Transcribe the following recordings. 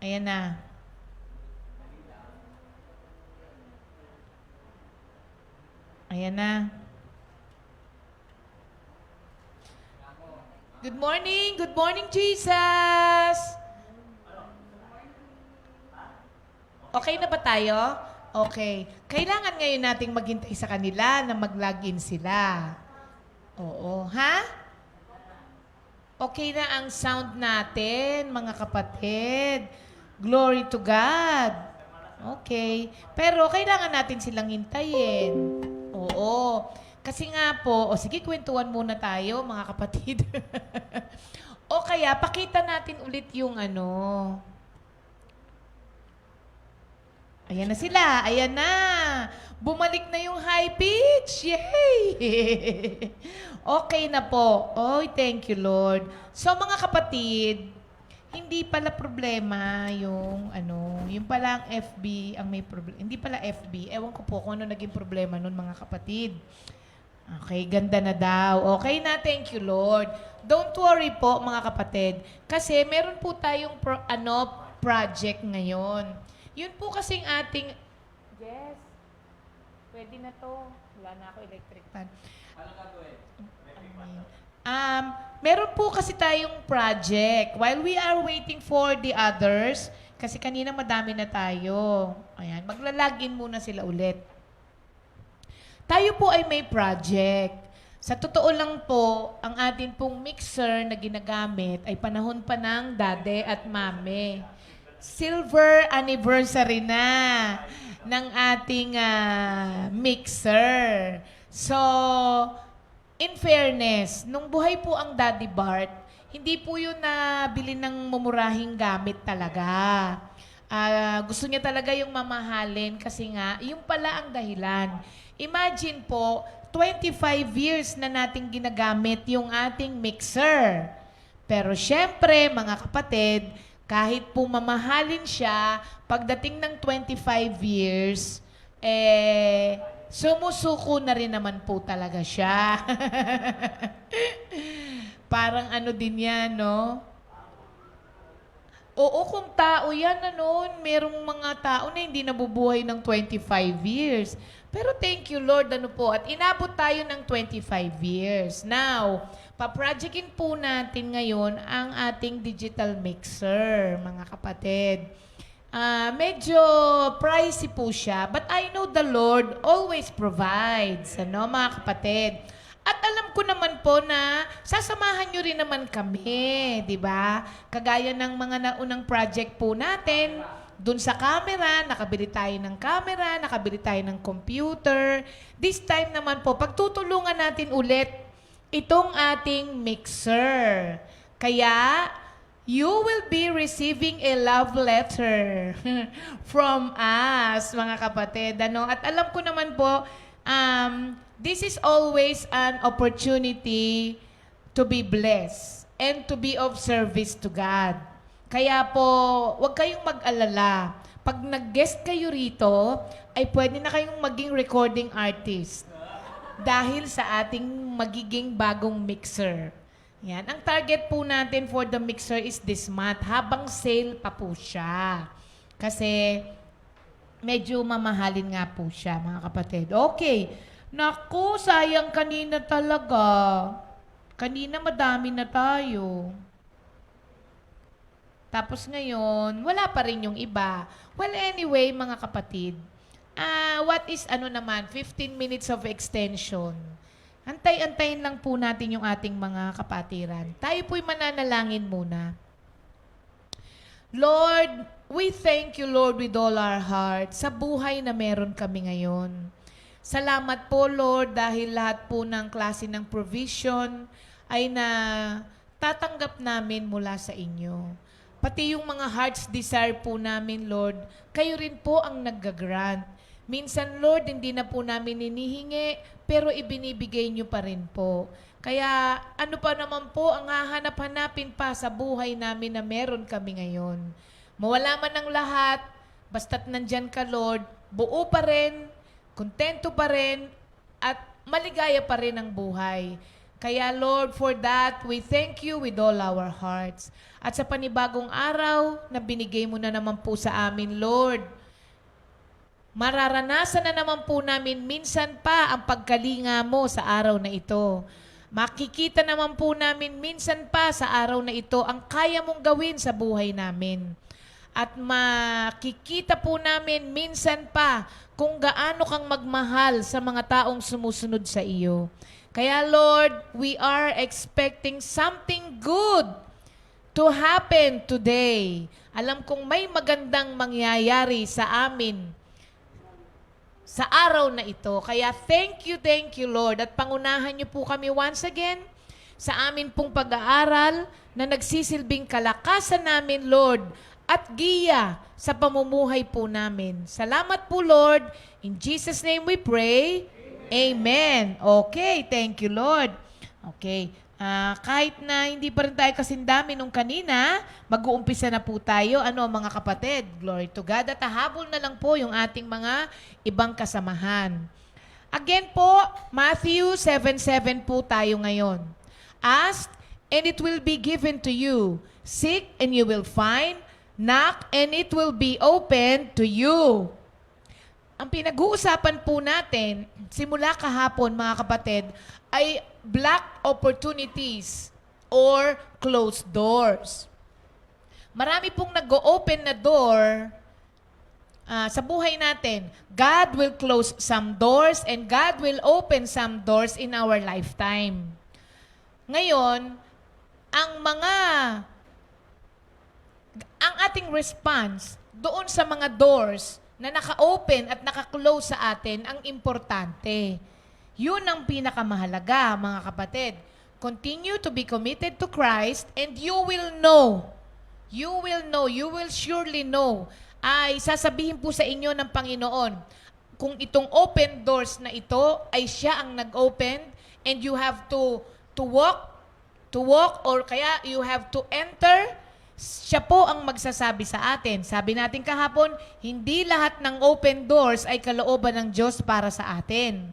Ayan na. Ayan na. Good morning! Good morning, Jesus! Okay na ba tayo? Okay. Kailangan ngayon nating maghintay sa kanila na mag-login sila. Oo. Ha? Okay na ang sound natin, mga kapatid. Glory to God. Okay. Pero kailangan natin silang hintayin. Oo. Kasi nga po, sige, kwentuhan muna tayo, mga kapatid. O kaya, pakita natin ulit yung Ayan na sila. Ayan na. Bumalik na yung high pitch. Yay! Okay na po. Oy, thank you, Lord. So, mga kapatid, hindi pala problema yung pala ang FB ang may problema. Hindi pala FB. Ewan ko po kung ano naging problema nun, mga kapatid. Okay, ganda na daw. Okay na, thank you, Lord. Don't worry po, mga kapatid. Kasi meron po tayong project ngayon. Yun po kasing ating... Yes. Pwede na to. Wala na ako electric fan. Ano gagawin? Meron po kasi tayong project. While we are waiting for the others, kasi kanina madami na tayo. Ayan, magla-login muna sila ulit. Tayo po ay may project. Sa totoo lang po, ang atin pong mixer na ginagamit ay panahon pa ng dade at mame. Silver anniversary na ng ating mixer. So, in fairness, nung buhay po ang Daddy Bart, hindi po yun nabili ng mumurahing gamit talaga. Gusto niya talaga yung mamahalin kasi nga, yung pala ang dahilan. Imagine po, 25 years na nating ginagamit yung ating mixer. Pero syempre, mga kapatid, kahit po mamahalin siya, pagdating ng 25 years, sumusuko na rin naman po talaga siya. Parang din yan, no? Oo, kung tao yan, merong mga tao na hindi nabubuhay ng 25 years. Pero thank you, Lord, at inabot tayo ng 25 years. Now, paprojectin po natin ngayon ang ating digital mixer, mga kapatid. Medyo pricey po siya, but I know the Lord always provides, mga kapatid. At alam ko naman po na sasamahan nyo rin naman kami, di ba? Kagaya ng mga naunang project po natin, dun sa camera, nakabili tayo ng camera, nakabili tayo ng computer. This time naman po, pagtutulungan natin ulit itong ating mixer. Kaya, you will be receiving a love letter from us, mga kapatid. At alam ko naman po, this is always an opportunity to be blessed and to be of service to God. Kaya po, huwag kayong mag-alala. Pag nag-guest kayo rito, ay pwede na kayong maging recording artist dahil sa ating magiging bagong mixer. Yan. Ang target po natin for the mixer is this month, habang sale pa po siya. Kasi medyo mamahalin nga po siya, mga kapatid. Okay. Naku, sayang kanina talaga. Kanina madami na tayo. Tapos ngayon, wala pa rin yung iba. Well, anyway, mga kapatid, what is 15 minutes of extension. Antay-antayin lang po natin yung ating mga kapatiran. Tayo po'y mananalangin muna. Lord, we thank you, Lord, with all our heart sa buhay na meron kami ngayon. Salamat po, Lord, dahil lahat po ng klase ng provision ay na tatanggap namin mula sa inyo. Pati yung mga heart's desire po namin, Lord, kayo rin po ang nag-grant. Minsan, Lord, hindi na po namin hinihingi, pero ibinibigay nyo pa rin po. Kaya ano pa naman po ang hahanap-hanapin pa sa buhay namin na meron kami ngayon. Mawala man ang lahat, basta't nandyan ka, Lord, buo pa rin, kontento pa rin, at maligaya pa rin ang buhay. Kaya Lord, for that, we thank you with all our hearts. At sa panibagong araw na binigay mo na naman po sa amin, Lord, mararanasan na naman po namin minsan pa ang pagkalinga mo sa araw na ito. Makikita naman po namin minsan pa sa araw na ito ang kaya mong gawin sa buhay namin. At makikita po namin minsan pa kung gaano kang magmahal sa mga taong sumusunod sa iyo. Kaya Lord, we are expecting something good to happen today. Alam kong may magandang mangyayari sa amin sa araw na ito. Kaya thank you Lord. At pangunahan niyo po kami once again sa amin pong pag-aaral na nagsisilbing kalakasan namin, Lord, at giya sa pamumuhay po namin. Salamat po, Lord. In Jesus' name we pray. Amen. Okay, thank you, Lord. Okay. Kahit na hindi pa rin tayo kasing dami nung kanina, mag-uumpisa na po tayo. Ano, mga kapatid? Glory to God. At hahabol na lang po yung ating mga ibang kasamahan. Again po, Matthew 7:7 po tayo ngayon. Ask, and it will be given to you. Seek, and you will find. Knock, and it will be open to you. Ang pinag-uusapan po natin, simula kahapon mga kapatid, ay blocked opportunities or closed doors. Marami pong nag-o-open na door sa buhay natin. God will close some doors and God will open some doors in our lifetime. Ngayon, ang ating response doon sa mga doors na naka-open at naka-close sa atin, ang importante. Yun ang pinakamahalaga, mga kapatid. Continue to be committed to Christ and you will know. You will surely know. Ay sasabihin po sa inyo ng Panginoon, kung itong open doors na ito ay siya ang nag-open and you have to walk or kaya you have to enter. Siya po ang magsasabi sa atin. Sabi natin kahapon, hindi lahat ng open doors ay kalooban ng Diyos para sa atin.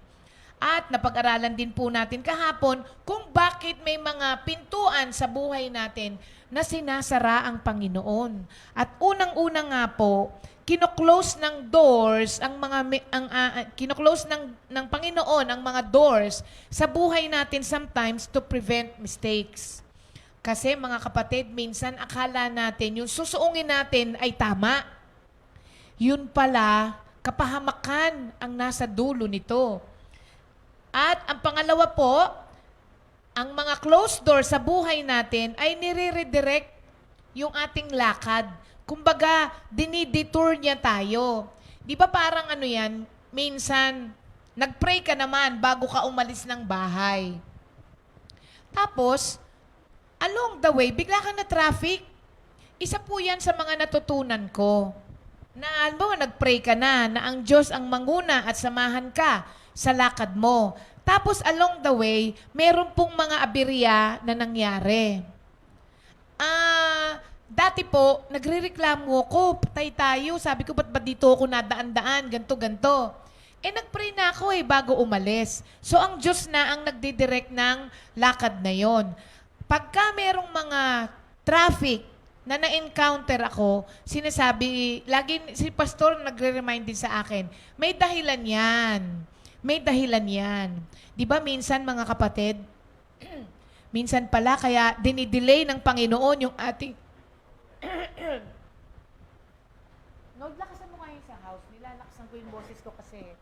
At napag-aralan din po natin kahapon kung bakit may mga pintuan sa buhay natin na sinasara ang Panginoon. At unang-una nga po, kino-close ng doors kino-close ng Panginoon ang mga doors sa buhay natin sometimes to prevent mistakes. Kasi mga kapatid, minsan akala natin yung susuungin natin ay tama. Yun pala, kapahamakan ang nasa dulo nito. At ang pangalawa po, ang mga closed door sa buhay natin ay nire-redirect yung ating lakad. Kumbaga, dinidetour niya tayo. Di ba parang ano yan, minsan, nag-pray ka naman bago ka umalis ng bahay. Tapos, along the way, bigla ka na traffic. Isa po yan sa mga natutunan ko. Na alam mo, nag-pray ka na ang Diyos ang manguna at samahan ka sa lakad mo. Tapos along the way, meron pong mga aberya na nangyari. Dati po, nagrereklamo ako, patay tayo. Sabi ko, ba't ba dito ako nadaan-daan, ganto-ganto. Nag-pray na ako bago umalis. So ang Diyos na ang nagdidirect ng lakad na yon. Pagka merong mga traffic na na-encounter ako, sinasabi, lagi si pastor nagre-remind din sa akin, may dahilan yan. May dahilan yan. Di ba minsan mga kapatid, minsan pala kaya dinidelay ng Panginoon yung ating... No, lakasan mo ngayon sa house. Nilalakasan ko yung boses ko kasi...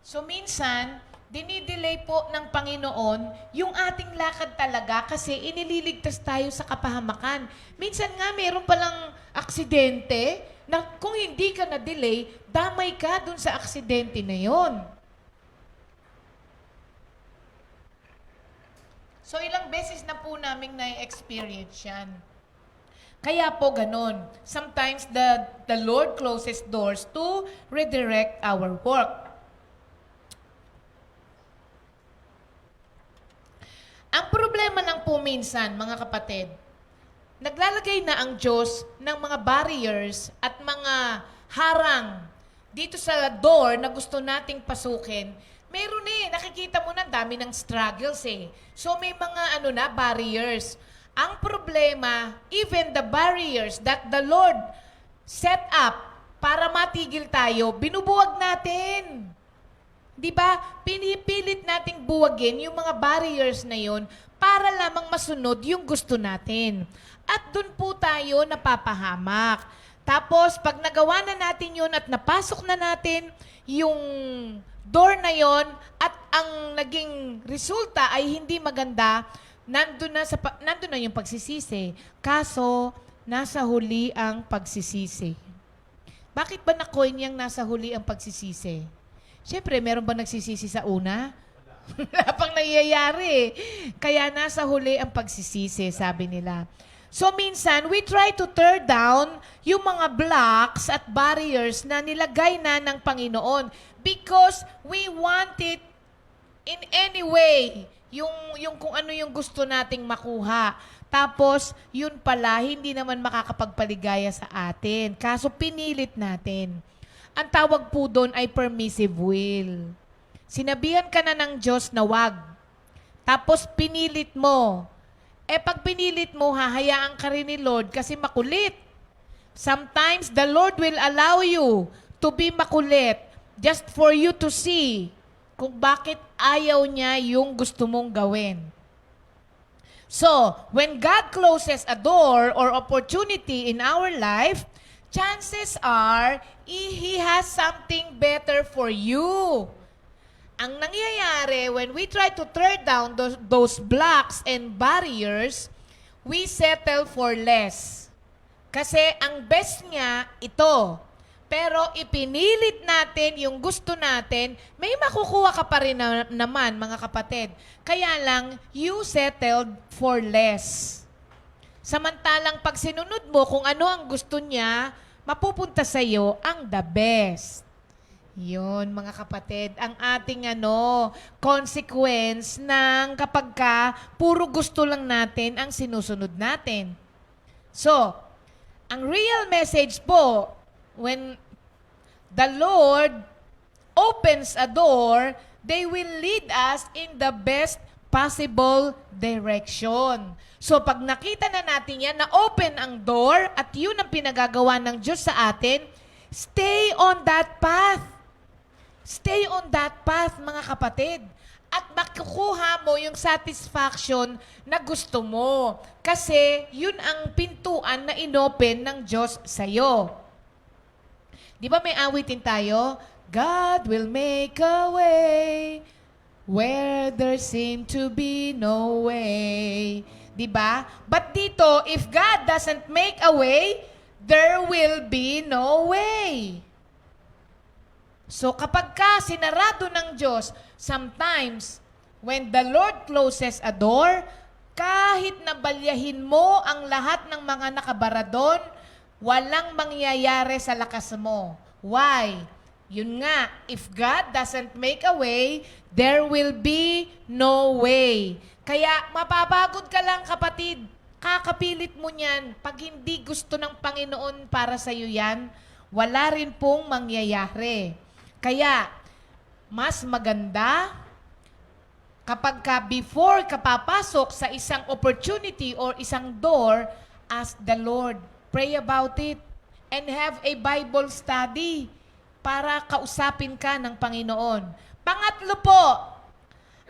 So minsan, dinidelay po ng Panginoon yung ating lakad talaga kasi inililigtas tayo sa kapahamakan. Minsan nga meron palang aksidente na kung hindi ka na-delay, damay ka dun sa aksidente na yon. So ilang beses na po naming na-experience yan. Kaya po ganon. Sometimes the Lord closes doors to redirect our work. Ang problema lang po minsan, mga kapatid, naglalagay na ang Diyos ng mga barriers at mga harang dito sa door na gusto nating pasukin, meron nakikita mo na ang dami ng struggles eh. So may mga barriers. Ang problema, even the barriers that the Lord set up para matigil tayo, binubuwag natin. Di ba? Pinipilit nating buwagin yung mga barriers na yon para lamang masunod yung gusto natin. At dun po tayo napapahamak. Tapos, pag nagawa na natin yun at napasok na natin yung door na yon at ang naging resulta ay hindi maganda, nandun na yung pagsisisi. Kaso, nasa huli ang pagsisisi. Bakit ba na-coin yung nasa huli ang pagsisisi? Siyempre, meron ba nagsisisi sa una? Wala pang nangyayari. Kaya nasa huli ang pagsisisi, sabi nila. So minsan, we try to tear down yung mga blocks at barriers na nilagay na ng Panginoon because we want it in any way. Yung kung ano yung gusto nating makuha. Tapos, yun pala, hindi naman makakapagpaligaya sa atin. Kaso pinilit natin. Ang tawag po doon ay permissive will. Sinabihan ka na ng Diyos na wag. Tapos pinilit mo. Pag pinilit mo, hahayaan ka rin ni Lord kasi makulit. Sometimes, the Lord will allow you to be makulit just for you to see kung bakit ayaw niya yung gusto mong gawin. So, when God closes a door or opportunity in our life, chances are, He has something better for you. Ang nangyayari, when we try to tear down those blocks and barriers, we settle for less. Kasi ang best niya, ito. Pero ipinilit natin yung gusto natin, may makukuha ka pa rin naman, mga kapatid. Kaya lang, you settled for less. Samantalang pag sinunod mo kung ano ang gusto niya, mapupunta sa iyo ang the best. Yun, mga kapatid, ang ating consequence ng kapag puro gusto lang natin ang sinusunod natin. So, ang real message po, when the Lord opens a door, they will lead us in the best possible direction. So, pag nakita na natin yan, na open ang door, at yun ang pinagagawa ng Diyos sa atin, stay on that path. Stay on that path, mga kapatid. At makukuha mo yung satisfaction na gusto mo. Kasi yun ang pintuan na inopen ng Diyos sa'yo. Di ba may awitin tayo? God will make a way where there seem to be no way. Di ba? But dito, if God doesn't make a way, there will be no way. So kapag sinarado ng Diyos, sometimes, when the Lord closes a door, kahit nabalyahin mo ang lahat ng mga nakabara doon, walang mangyayari sa lakas mo. Why? Yun nga, if God doesn't make a way, there will be no way. Kaya mapapagod ka lang, kapatid. Kakapilit mo niyan. Pag hindi gusto ng Panginoon para sa iyo yan, wala rin pong mangyayari. Kaya, mas maganda kapag before ka papasok sa isang opportunity or isang door, ask the Lord. Pray about it and have a Bible study para kausapin ka ng Panginoon. Pangatlo po,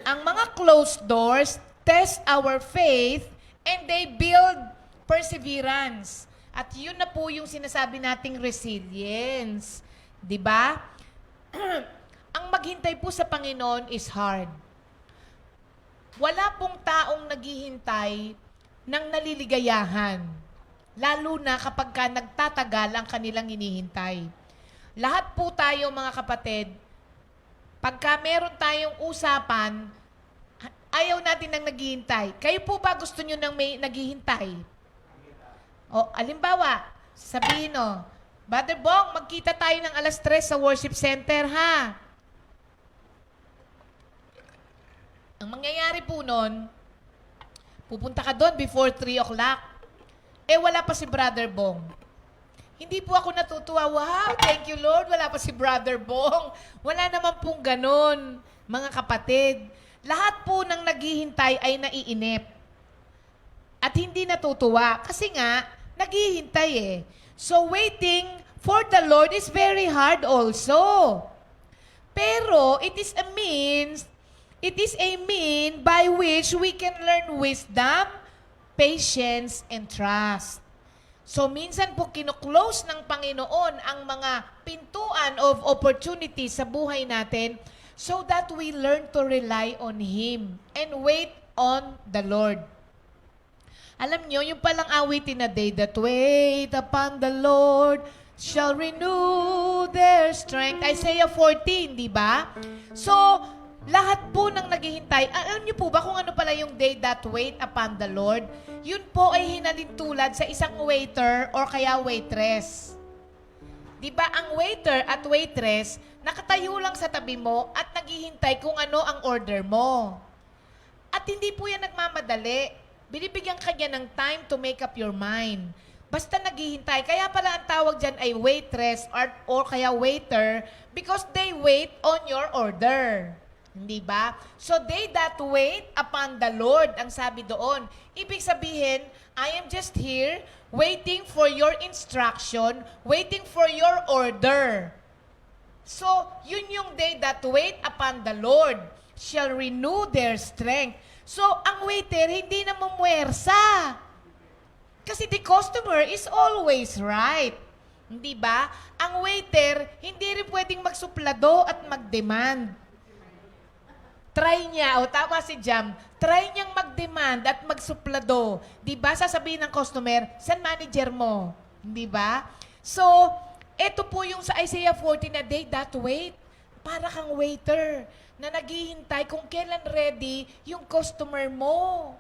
ang mga closed doors test our faith and they build perseverance. At yun na po yung sinasabi nating resilience. 'Di ba? Ang maghintay po sa Panginoon is hard. Wala pong taong naghihintay ng naliligayahan. Lalo na kapag nagtatagal ang kanilang hinihintay. Lahat po tayo, mga kapatid, pagka meron tayong usapan, ayaw natin ng naghihintay. Kayo po ba gusto nyo ng may naghihintay? O, alimbawa, sabihin Brother Bong, magkita tayo ng 3:00 sa worship center, ha? Ang mangyayari po nun, pupunta ka doon before 3 o'clock. Wala pa si Brother Bong. Hindi po ako natutuwa. Wow, thank you Lord. Wala pa si Brother Bong. Wala naman pong ganun, mga kapatid. Lahat po ng naghihintay ay naiinip. At hindi natutuwa. Kasi nga, naghihintay eh. So waiting for the Lord is very hard also. Pero it is a mean by which we can learn wisdom, patience, and trust. So minsan po kino-close ng Panginoon ang mga pintuan of opportunity sa buhay natin so that we learn to rely on Him and wait on the Lord. Alam nyo, yung palang awitin na day that wait upon the Lord shall renew their strength. Isaiah 14, di ba? So, lahat po ng naghihintay, alam niyo po ba kung ano pala yung day that wait upon the Lord? Yun po ay hinalintulad sa isang waiter or kaya waitress. Di ba ang waiter at waitress, nakatayo lang sa tabi mo at naghihintay kung ano ang order mo. At hindi po yan nagmamadali. Binibigyan ka niya ng time to make up your mind. Basta naghihintay. Kaya pala ang tawag dyan ay waitress or kaya waiter because they wait on your order. Hindi ba? So they that wait upon the Lord, ang sabi doon. Ibig sabihin, I am just here waiting for your instruction, waiting for your order. So, yun yung they that wait upon the Lord shall renew their strength. So, ang waiter, hindi na mumuwersa. Kasi the customer is always right. Hindi ba? Ang waiter, hindi rin pwedeng magsuplado at mag-demand. Try niya, o tama si Jam, try niyang mag-demand at magsuplado. Di ba? Sasabihin ng customer, saan manager mo? Di ba? So, eto po yung sa Isaiah 14 na day that wait. Para kang waiter na naghihintay kung kailan ready yung customer mo.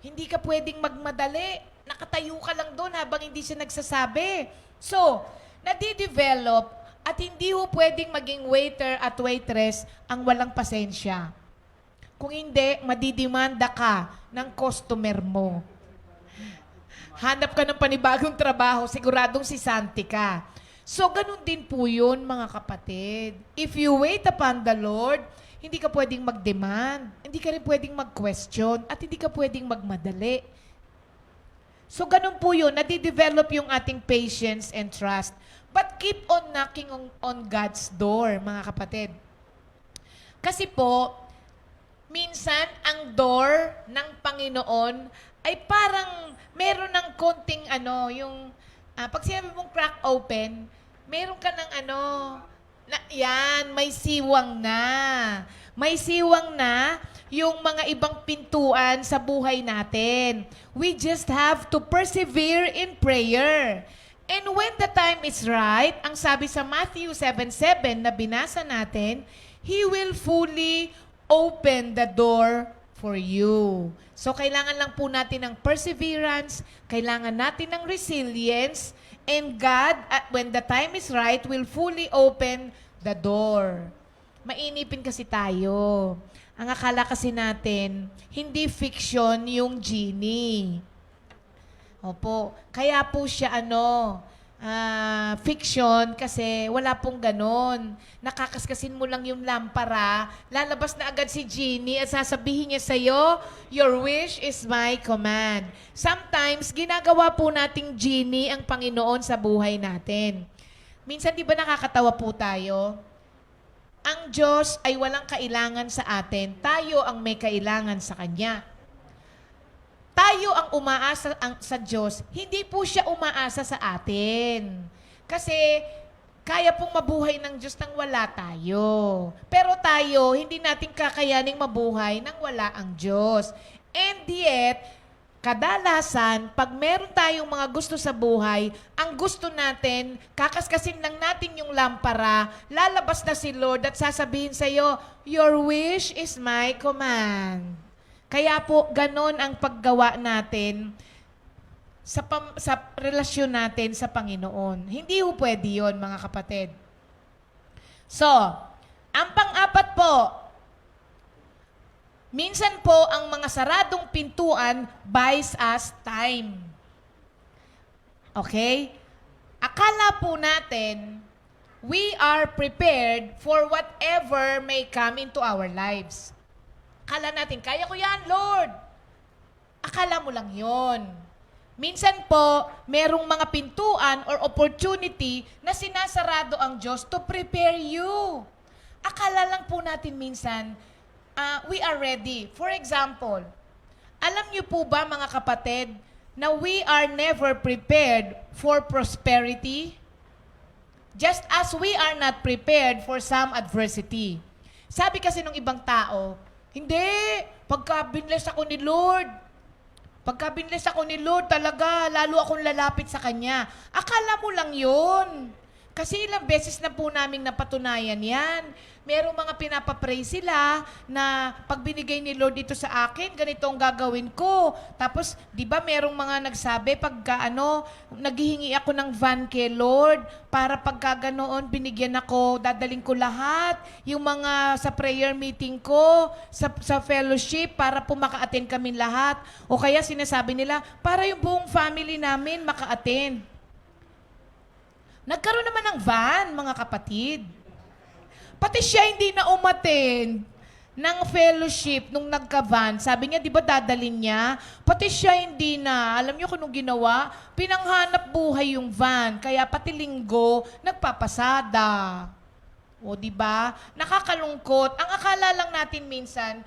Hindi ka pwedeng magmadali. Nakatayo ka lang doon habang hindi siya nagsasabi. So, nadidevelop at hindi ho pwedeng maging waiter at waitress ang walang pasensya. Kung hindi, madidimanda ka ng customer mo. Hanap ka ng panibagong trabaho, siguradong si Santi ka. So, ganun din po yun, mga kapatid. If you wait upon the Lord, hindi ka pwedeng mag-demand, hindi ka rin pwedeng mag-question, at hindi ka pwedeng magmadali. So, ganun po yun. Nadidevelop yung ating patience and trust. But keep on knocking on God's door, mga kapatid. Kasi po, minsan, ang door ng Panginoon ay parang meron ng konting pag sinabi mong crack open, meron ka ng may siwang na. May siwang na yung mga ibang pintuan sa buhay natin. We just have to persevere in prayer. And when the time is right, ang sabi sa Matthew 7:7 na binasa natin, He will fully open the door for you. So, kailangan lang po natin ng perseverance, kailangan natin ng resilience, and God, when the time is right, will fully open the door. Mainipin kasi tayo. Ang akala kasi natin, hindi fiction yung genie. Opo. Kaya po siya fiction kasi wala pong ganon. Nakakaskasin mo lang yung lampara, lalabas na agad si Genie at sasabihin niya sa'yo, your wish is my command. Sometimes, ginagawa po nating Genie ang Panginoon sa buhay natin. Minsan, di ba nakakatawa po tayo? Ang Diyos ay walang kailangan sa atin. Tayo ang may kailangan sa Kanya. Tayo ang umaasa sa Diyos, hindi po siya umaasa sa atin. Kasi kaya pong mabuhay ng Diyos nang wala tayo. Pero tayo, hindi natin kakayaning mabuhay nang wala ang Diyos. And yet, kadalasan, pag meron tayong mga gusto sa buhay, ang gusto natin, kakaskasin lang natin yung lampara, lalabas na si Lord at sasabihin sa'yo, your wish is my command. Kaya po, ganon ang paggawa natin sa relasyon natin sa Panginoon. Hindi po pwede yun, mga kapatid. So, ang pang-apat po, minsan po ang mga saradong pintuan buys us time. Okay? Akala po natin, we are prepared for whatever may come into our lives. Akala natin, kaya ko yan, Lord. Akala mo lang yon. Minsan po, merong mga pintuan or opportunity na sinasarado ang Diyos to prepare you. Akala lang po natin minsan, we are ready. For example, alam niyo po ba mga kapatid, na we are never prepared for prosperity? Just as we are not prepared for some adversity. Sabi kasi ng ibang tao, hindi, pagka binless ako ni Lord, talaga, lalo akong lalapit sa Kanya. Akala mo lang yun. Kasi ilang beses na po naming napatunayan yan. Merong mga pinapapray sila na pag binigay ni Lord ito sa akin, ganito ang gagawin ko. Tapos, di ba merong mga nagsabi, naghihingi ako ng van kay Lord, para pagka ganoon, binigyan ako, dadaling ko lahat, yung mga sa prayer meeting ko, sa fellowship, para po maka-attend kami lahat. O kaya sinasabi nila, para yung buong family namin maka-attend. Nagkaroon naman ng van, mga kapatid. Pati siya hindi na umattend ng fellowship nung nagka-van. Sabi niya, di ba dadalhin niya? Pati siya hindi na. Alam niyo kung anong ginawa? Pinanghanap buhay yung van. Kaya pati linggo, nagpapasada. O di ba? Nakakalungkot. Ang akala lang natin minsan,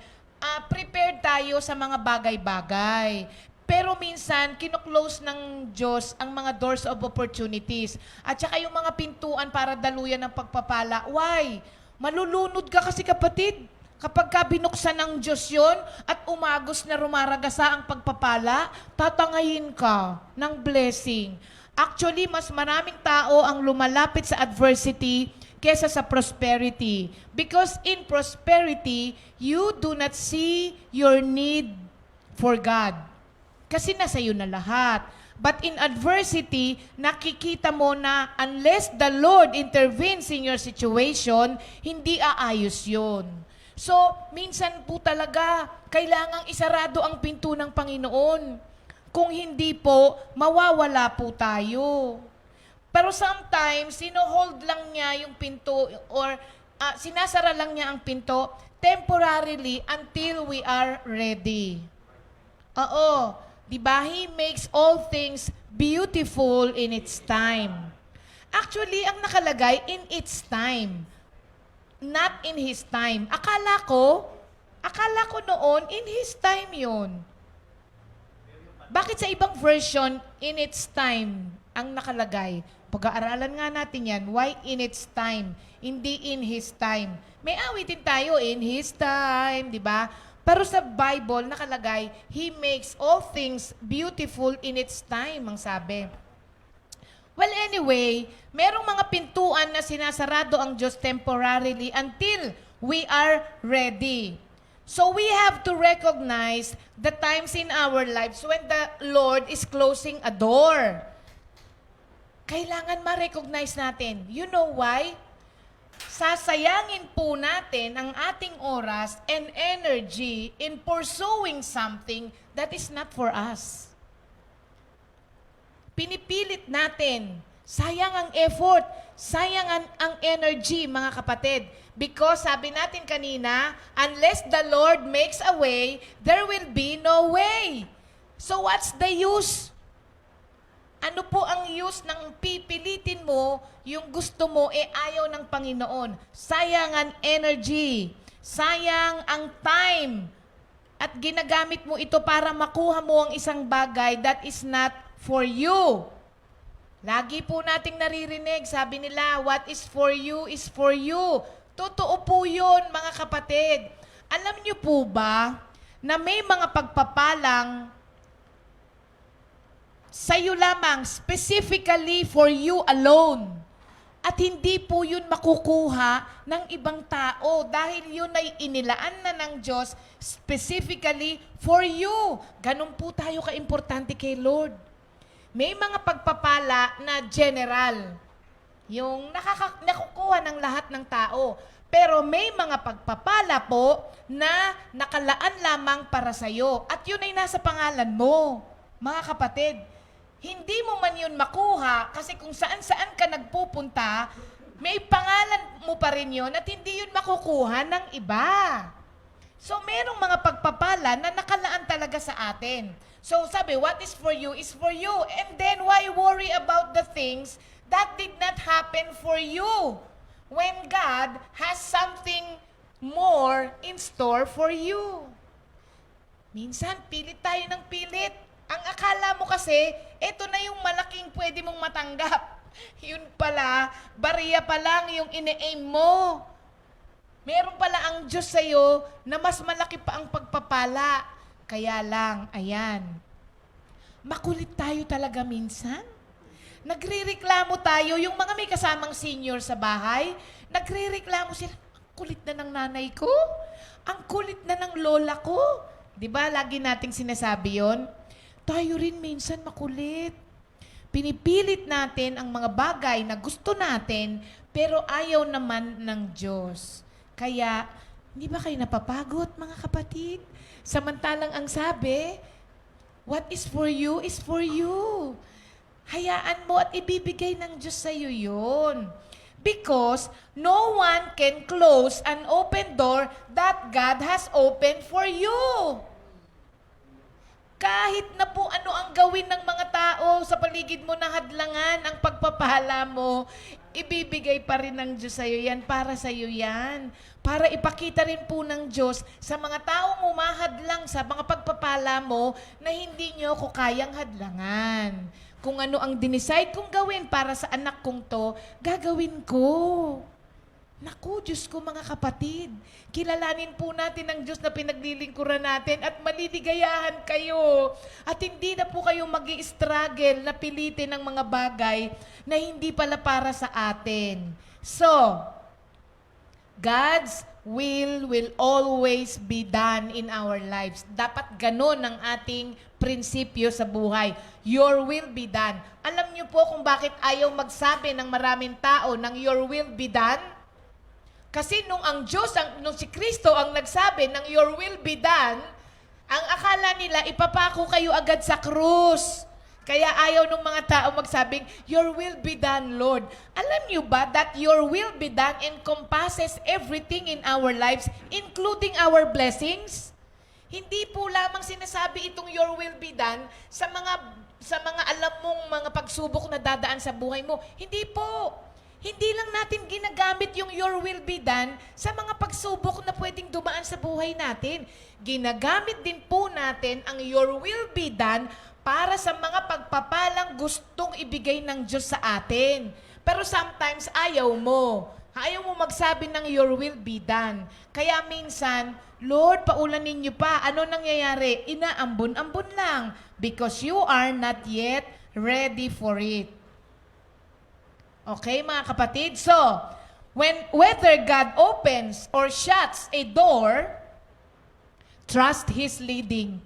prepared tayo sa mga bagay-bagay. Pero minsan, kino-close ng Diyos ang mga doors of opportunities. At saka yung mga pintuan para daluyan ng pagpapala. Why? Malulunod ka kasi kapatid. Kapag ka binuksan ng Diyos yon at umagos na rumaragasa ang pagpapala, tatangayin ka ng blessing. Actually, mas maraming tao ang lumalapit sa adversity kesa sa prosperity. Because in prosperity, you do not see your need for God. Kasi nasa iyo na lahat. But in adversity, nakikita mo na unless the Lord intervenes in your situation, hindi aayos yun. So, minsan po talaga, kailangang isarado ang pinto ng Panginoon. Kung hindi po, mawawala po tayo. Pero sometimes, sino-hold lang niya yung pinto or sinasara lang niya ang pinto temporarily until we are ready. Oo. Diba? He makes all things beautiful in its time. Actually, ang nakalagay, in its time. Not in His time. Akala ko noon, in His time yun. Bakit sa ibang version, in its time, ang nakalagay? Pag-aaralan nga natin yan, why in its time? Hindi in His time. May awitin tayo, in His time, di ba? Pero sa Bible, nakalagay, He makes all things beautiful in its time, ang sabi. Well, anyway, merong mga pintuan na sinasarado ang Diyos temporarily until we are ready. So we have to recognize the times in our lives when the Lord is closing a door. Kailangan ma-recognize natin. You know why? Sasayangin po natin ang ating oras and energy in pursuing something that is not for us. Pinipilit natin. Sayang ang effort. Sayang ang energy, mga kapatid. Because sabi natin kanina, unless the Lord makes a way, there will be no way. So what's the use? Ano po ang use ng pipilitin mo, yung gusto mo, ayaw ng Panginoon? Sayang ang energy. Sayang ang time. At ginagamit mo ito para makuha mo ang isang bagay that is not for you. Lagi po nating naririnig, sabi nila, what is for you is for you. Totoo po yun, mga kapatid. Alam niyo po ba na may mga pagpapalang sa'yo lamang, specifically for you alone. At hindi po yun makukuha ng ibang tao dahil yun ay inilaan na ng Diyos specifically for you. Ganun po tayo kaimportante kay Lord. May mga pagpapala na general, yung nakukuha ng lahat ng tao. Pero may mga pagpapala po na nakalaan lamang para sa'yo. At yun ay nasa pangalan mo, mga kapatid. hindi mo man yun makuha kasi kung saan-saan ka nagpupunta, may pangalan mo pa rin yun at hindi yun makukuha ng iba. So, merong mga pagpapala na nakalaan talaga sa atin. So, sabi, what is for you is for you. And then, why worry about the things that did not happen for you when God has something more in store for you? Minsan, pilit tayo ng pilit. Ang akala mo kasi, ito na yung malaking pwede mong matanggap. Yun pala, bariya pa lang yung ine-aim mo. Meron pala ang Diyos sa'yo na mas malaki pa ang pagpapala. Kaya lang, ayan, makulit tayo talaga minsan. Nagre-reklamo tayo, yung mga may kasamang senior sa bahay, nagre-reklamo sila, ang kulit na ng nanay ko, ang kulit na ng lola ko. Di ba, lagi nating sinasabi yon? Tayo rin minsan makulit. Pinipilit natin ang mga bagay na gusto natin, pero ayaw naman ng Diyos. Kaya, hindi ba kayo napapagod, mga kapatid? Samantalang ang sabi, what is for you is for you. Hayaan mo at ibibigay ng Diyos sa iyo yun. Because no one can close an open door that God has opened for you. Kahit na po ano ang gawin ng mga tao sa paligid mo na hadlangan ang pagpapala mo, ibibigay pa rin ng Diyos sa'yo yan, para sa'yo yan. Para ipakita rin po ng Diyos sa mga taong umahadlang sa mga pagpapala mo na hindi nyo ako kayang hadlangan. Kung ano ang dinicide kong gawin para sa anak kong to, gagawin ko. Naku, Diyos ko mga kapatid, kilalanin po natin ang Diyos na pinaglilingkuran natin at maliligayahan kayo. At hindi na po kayo mag-i-struggle na pilitin ng mga bagay na hindi pala para sa atin. So, God's will always be done in our lives. Dapat ganon ang ating prinsipyo sa buhay. Your will be done. Alam niyo po kung bakit ayaw magsabi ng maraming tao ng your will be done? Kasi nung ang Diyos, nung si Kristo ang nagsabi ng your will be done, ang akala nila ipapako kayo agad sa krus. Kaya ayaw ng mga tao magsabing, your will be done, Lord. Alam niyo ba that your will be done encompasses everything in our lives, including our blessings? Hindi po lamang sinasabi itong your will be done sa mga alam mong mga pagsubok na dadaan sa buhay mo. Hindi po. Hindi lang natin ginagamit yung your will be done sa mga pagsubok na pwedeng dumaan sa buhay natin. Ginagamit din po natin ang your will be done para sa mga pagpapalang gustong ibigay ng Diyos sa atin. Pero sometimes ayaw mo. Ayaw mo magsabi ng your will be done. Kaya minsan, Lord, paulanin niyo pa. Ano nangyayari? Inaambon-ambon lang because you are not yet ready for it. Okay, mga kapatid? So, whether God opens or shuts a door, trust His leading.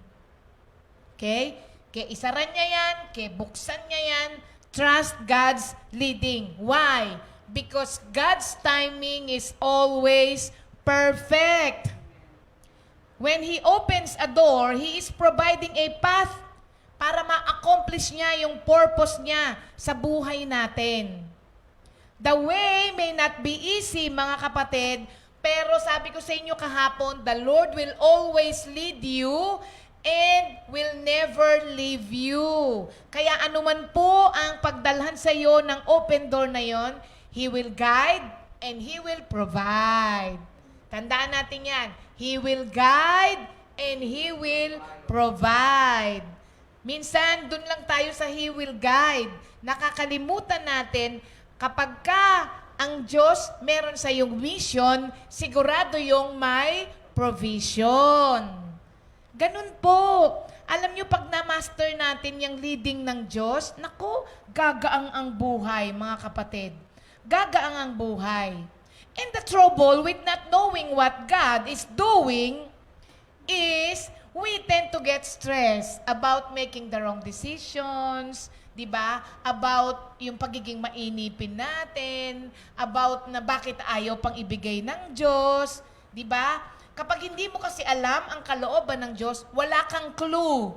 Okay? Kaya isaran niya yan, kaya buksan niya yan, trust God's leading. Why? Because God's timing is always perfect. When He opens a door, He is providing a path para ma-accomplish niya yung purpose niya sa buhay natin. The way may not be easy, mga kapatid, pero sabi ko sa inyo kahapon, the Lord will always lead you and will never leave you. Kaya anuman po ang pagdalhan sa iyo ng open door na yon, He will guide and He will provide. Tandaan natin yan. He will guide and He will provide. Minsan, dun lang tayo sa He will guide. Nakakalimutan natin, kapag ka ang Diyos meron sa iyong mission, sigurado yung may provision. Ganun po. Alam nyo, pag na-master natin yung leading ng Diyos, naku, gagaang ang buhay, mga kapatid. Gagaang ang buhay. And the trouble with not knowing what God is doing is we tend to get stressed about making the wrong decisions, di ba? About yung pagiging mainipin natin, about na bakit ayaw pang ibigay ng Diyos, di ba? Kapag hindi mo kasi alam ang kalooban ng Diyos, wala kang clue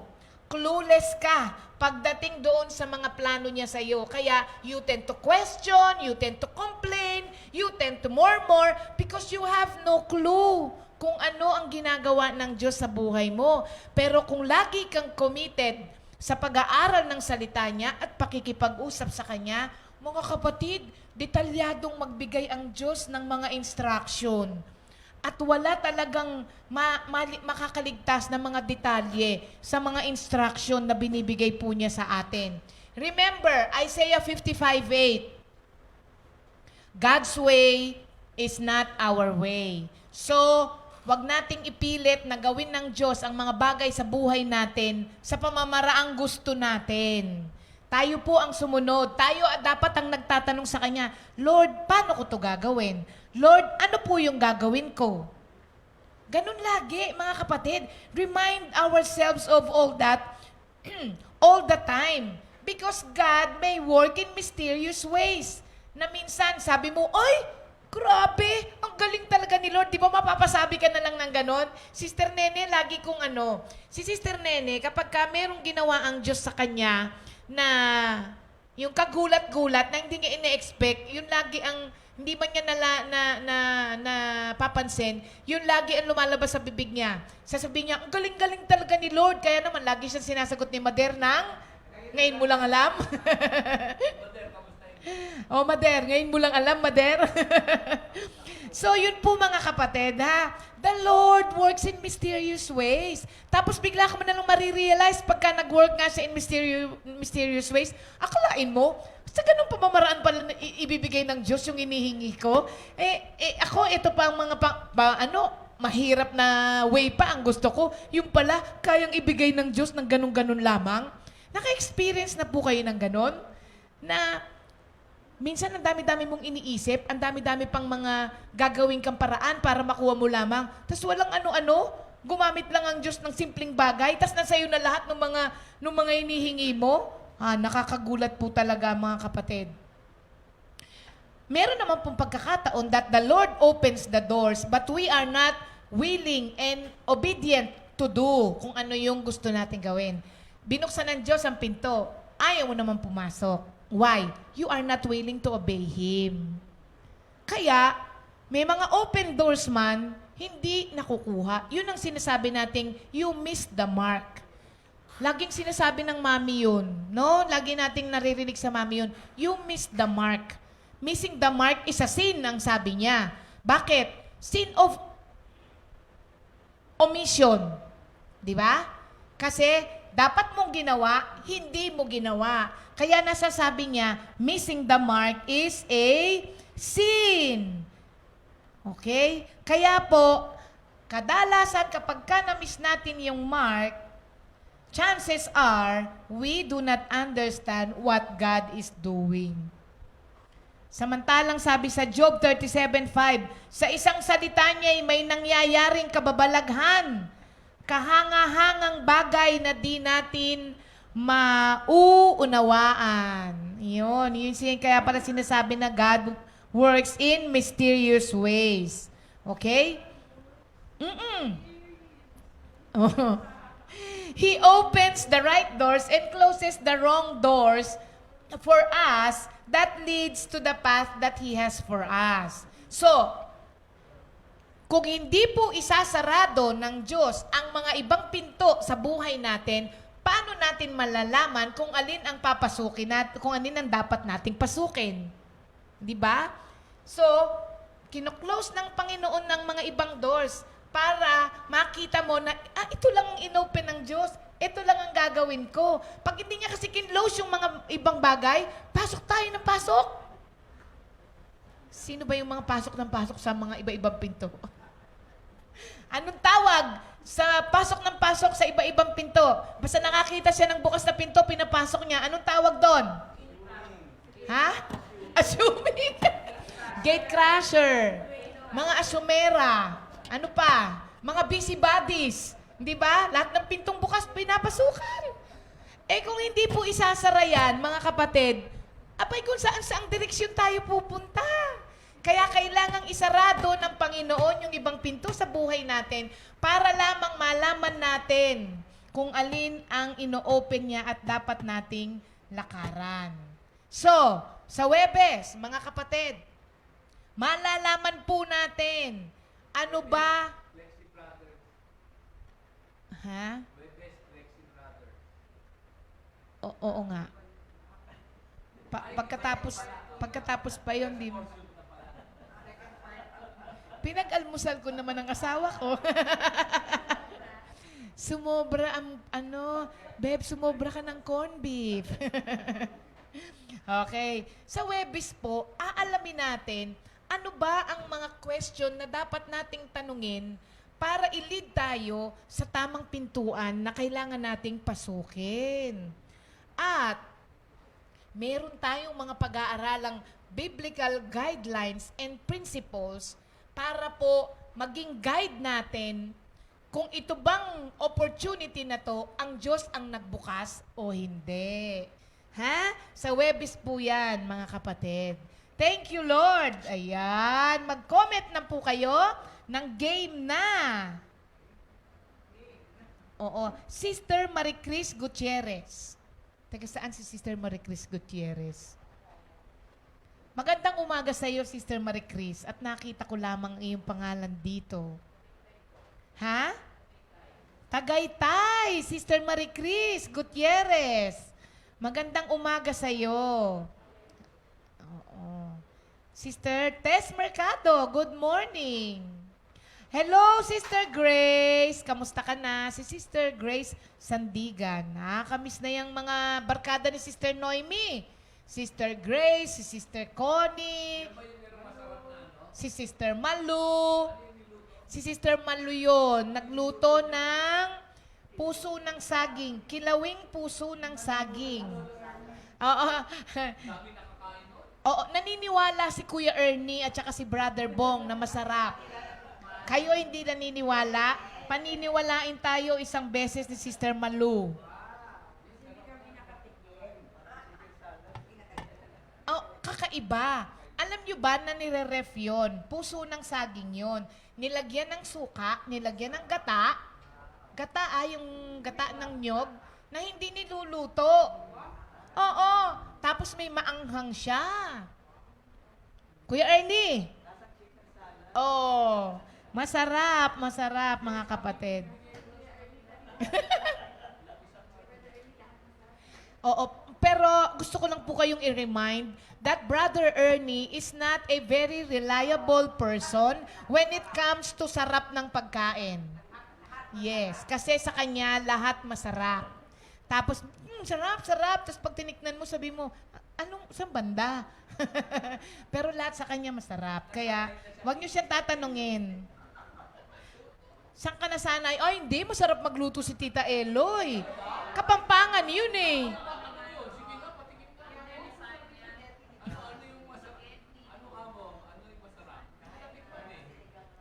clueless ka pagdating doon sa mga plano niya sa iyo. Kaya you tend to question, you tend to complain, you tend to murmur because you have no clue kung ano ang ginagawa ng Diyos sa buhay mo. Pero kung lagi kang committed sa pag-aaral ng salita niya at pakikipag-usap sa Kanya, mga kapatid, detalyadong magbigay ang Diyos ng mga instruction. At wala talagang makakaligtas na mga detalye sa mga instruction na binibigay po niya sa atin. Remember, Isaiah 55:8, God's way is not our way. So, wag nating ipilit na gawin ng Diyos ang mga bagay sa buhay natin sa pamamaraang gusto natin. Tayo po ang sumunod. Tayo dapat ang nagtatanong sa Kanya, Lord, paano ko to gagawin? Lord, ano po yung gagawin ko? Ganun lagi, mga kapatid. Remind ourselves of all that all the time. Because God may work in mysterious ways. Na minsan, sabi mo, ay, grabe, ang galing talaga ni Lord. Di ba mapapasabi ka na lang ng ganon? Sister Nene, lagi kong si Sister Nene, kapag merong ginawa ang Diyos sa kanya na yung kagulat-gulat na hindi niya ina-expect, yun lagi ang hindi man niya papansin, yun lagi ang lumalabas sa bibig niya. Sasabihin niya, ang galing-galing talaga ni Lord. Kaya naman, lagi siya sinasagot ni Mader ng, ngayon mo lang alam. Oh, Mader, ngayon mo lang alam, Mader. So, yun po mga kapatid, ha? The Lord works in mysterious ways. Tapos bigla ka mo na lang marirealize pagka nag-work nga siya in mysterious ways, akalain mo, sa ganung pamamaraan pala na ibibigay ng Diyos yung inihingi ko. Ako, ito pa ang mga mahirap na way pa ang gusto ko. Yung pala, kayang ibigay ng Diyos ng ganun-ganun lamang. Naka-experience na po kayo ng ganun? Na minsan ang dami-dami mong iniisip, ang dami-dami pang mga gagawin kang paraan para makuha mo lamang. Tapos walang ano-ano, gumamit lang ang Diyos ng simpleng bagay, tapos nasa iyo na lahat ng mga hinihingi mo. Nakakagulat po talaga mga kapatid. Meron naman pong pagkakataon that the Lord opens the doors, but we are not willing and obedient to do kung ano yung gusto natin gawin. Binuksan ng Diyos ang pinto, ayaw mo naman pumasok. Why? You are not willing to obey Him. Kaya, may mga open doors man, hindi nakukuha. Yun ang sinasabi nating, you missed the mark. Laging sinasabi ng mami yun, no? Lagi nating naririnig sa mami yun, you missed the mark. Missing the mark is a sin, ang sabi niya. Bakit? Sin of omission. Di ba? Kasi, dapat mong ginawa, hindi mo ginawa. Kaya nasasabi niya, missing the mark is a sin. Okay? Kaya po, kadalasan kapag na-miss natin yung mark, chances are, we do not understand what God is doing. Samantalang sabi sa Job 37:5, sa isang salita niya may nangyayaring kababalaghan, kahanga-hangang bagay na di natin mauunawaan. Yun kaya pala sinasabi na God works in mysterious ways. Okay? Oh. He opens the right doors and closes the wrong doors for us that leads to the path that He has for us. So, kung hindi po isasarado ng Diyos ang mga ibang pinto sa buhay natin, paano natin malalaman kung alin ang papasukin natin, kung alin ang dapat nating pasukin? Di ba? So, kino-close ng Panginoon ng mga ibang doors para makita mo na, ito lang ang inopen ng Diyos. Ito lang ang gagawin ko. Pag hindi niya kasi kinlose yung mga ibang bagay, pasok tayo ng pasok. Sino ba yung mga pasok ng pasok sa mga iba-ibang pinto? Anong tawag sa pasok ng pasok sa iba-ibang pinto? Basta nakakita siya ng bukas na pinto, pinapasok niya. Anong tawag doon? Ha? Assuming. Gate crasher. Mga asumera. Ano pa? Mga busybodies. Di ba? Lahat ng pintong bukas, pinapasukan. Kung hindi po isasara yan, mga kapatid, abay kung saan-saang direksyon tayo pupunta. Kaya kailangang isarado ng Panginoon yung ibang pinto sa buhay natin para lamang malaman natin kung alin ang ino-open niya at dapat nating lakaran. So, sa Webes, mga kapatid, malalaman po natin ano ba? Ha? Oo nga. Pagkatapos pa yon, di mo. Pinag-almusal ko naman ang asawa ko. Sumobra ang, babe, sumobra ka ng corned beef. Okay. Sa Webis po, aalamin natin ano ba ang mga question na dapat nating tanungin para i-lead tayo sa tamang pintuan na kailangan nating pasukin. At meron tayong mga pag-aaralang biblical guidelines and principles para po maging guide natin kung ito bang opportunity na to, ang Diyos ang nagbukas o hindi. Ha? Sa Webis po yan, mga kapatid. Thank you, Lord. Ayan. Mag-comment na po kayo ng game na. Oo. Sister Maricris Gutierrez. Teka, saan si Sister Maricris Gutierrez? Magandang umaga sa iyo, Sister Maricris. At nakita ko lamang iyong pangalan dito. Ha? Tagaytay, Sister Maricris Gutierrez. Magandang umaga sa iyo. Oo. Sister Tess Mercado, good morning. Hello, Sister Grace. Kamusta ka na? Si Sister Grace Sandigan. Nakakamiss na yung mga barkada ni Sister Noemi. Sister Grace, si Sister Connie, si Sister Malu. Si Sister Malu yun, nagluto ng puso ng saging. Kilawing puso ng saging. Oo. Oo, naniniwala si Kuya Ernie at saka si Brother Bong na masarap. Kayo hindi naniniwala? Paniniwalain tayo isang beses ni Sister Malu. Oh, kakaiba. Alam nyo ba na nire-ref yun? Puso ng saging yun. Nilagyan ng suka, nilagyan ng gata. Gata yung gata ng nyog na hindi niluluto. Oo. Tapos may maanghang siya. Kuya Ernie. Oh, masarap, masarap mga kapatid. Oo, pero gusto ko lang po kayong i-remind that Brother Ernie is not a very reliable person when it comes to sarap ng pagkain. Yes, kasi sa kanya lahat masarap. Tapos, sarap, sarap. Tapos pag tiniknan mo, sabi mo, anong, saan banda? Pero lahat sa kanya masarap. Kaya, wag niyo siyang tatanungin. Saan ka nasanay? Ay, hindi, masarap magluto si Tita Eloy. Kapampangan yun eh.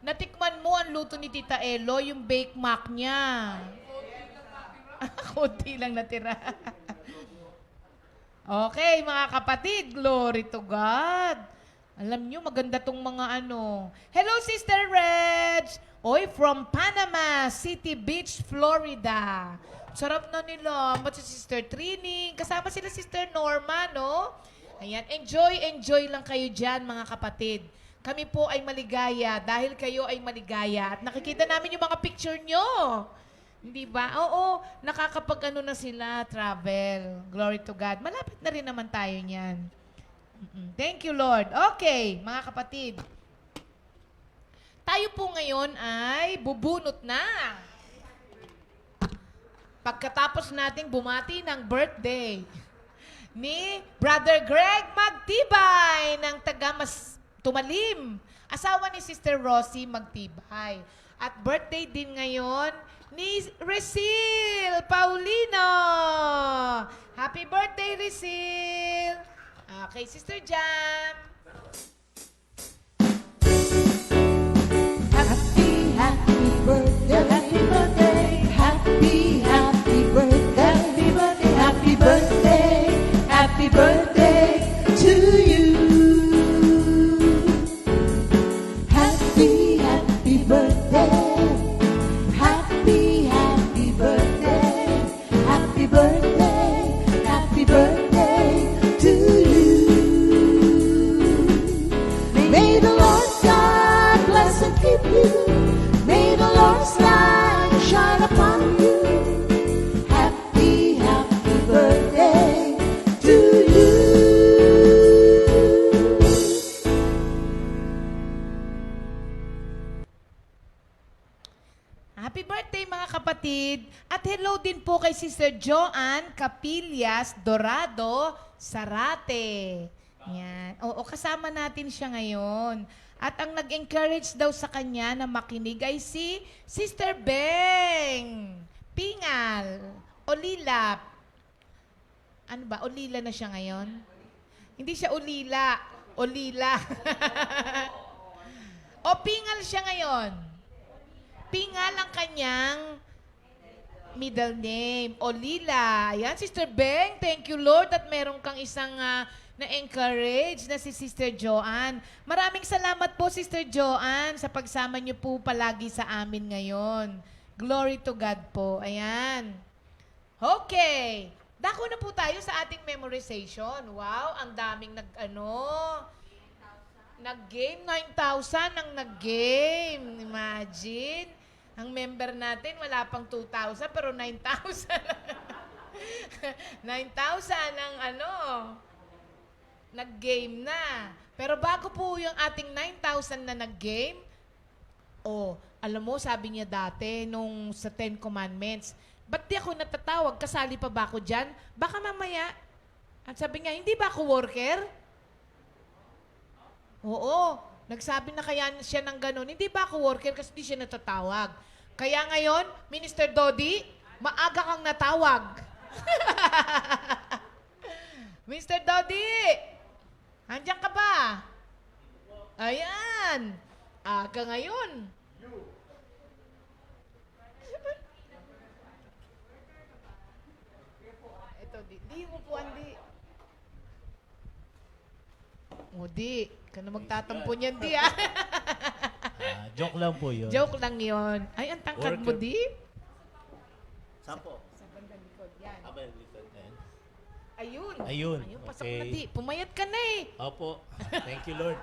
Natikman mo ang luto ni Tita Elo, yung bake mac niya. Kunti lang natira. Okay, mga kapatid, glory to God. Alam nyo, maganda tong mga ano. Hello, Sister Reg! Oy, from Panama City Beach, Florida. Sarap na nila. But si Sister Trini, kasama sila Sister Norma, no? Ayan, enjoy lang kayo dyan, mga kapatid. Kami po ay maligaya dahil kayo ay maligaya. At nakikita namin yung mga picture nyo. Hindi ba? Oo, nakakapag-ano na sila, travel. Glory to God. Malapit na rin naman tayo niyan. Thank you, Lord. Okay, mga kapatid. Tayo po ngayon ay bubunot na. Pagkatapos nating bumati ng birthday ni Brother Greg Magtibay ng Tumalim, asawa ni Sister Rosie Magtibay. At birthday din ngayon ni Resil Paulino. Happy birthday, Resil! Okay, Sister Jam. Happy, happy birthday, happy birthday, happy, happy birthday, happy birthday, happy birthday, happy birthday to you. Happy, happy birthday, happy, happy birthday, Happy birthday mga kapatid. At hello din po kay Sister Joanne Capillas Dorado Sarate. Yan. Oo, kasama natin siya ngayon. At ang nag-encourage daw sa kanya na makinig ay si Sister Beng Pingal Olilap. Ano ba? Olila na siya ngayon? Hindi siya Olila. Olila. O Pingal siya ngayon. Pingal ang kanyang middle name. Olila. Ayan, Sister Beng, thank you Lord at meron kang isang na-encourage na si Sister Joanne. Maraming salamat po Sister Joanne sa pagsama niyo po palagi sa amin ngayon. Glory to God po. Ayan. Okay. Dako na po tayo sa ating memorization. Wow, ang daming nag-game. 9,000 ang nag-game. Imagine. Ang member natin, wala pang 2,000, pero 9,000. 9,000 ang nag-game na. Pero bago po yung ating 9,000 na nag-game, alam mo, sabi niya dati, nung sa 10 Commandments, ba't di ako natatawag? Kasali pa ba ako dyan? Baka mamaya. At sabi niya, hindi ba ako worker? Oo. Nagsabi na kaya siya ng ganun, hindi ba ako worker kasi di siya natatawag. Kaya ngayon, Minister Dodi, maaga kang natawag. Mr. Dodi, andyan ka ba? Ayan. Aga ngayon. Ito, di upuan, di. O, di. Ka na magtatampo niyan, di, Joke lang po yun. Joke lang yun. Ay, ang tangkad mo, di. Sampo. Sa bandang likod, yan. Abay, likod na yan. Ayun. Ayun, Pasok okay. na, di. Pumayat ka na eh. Opo. Thank you, Lord.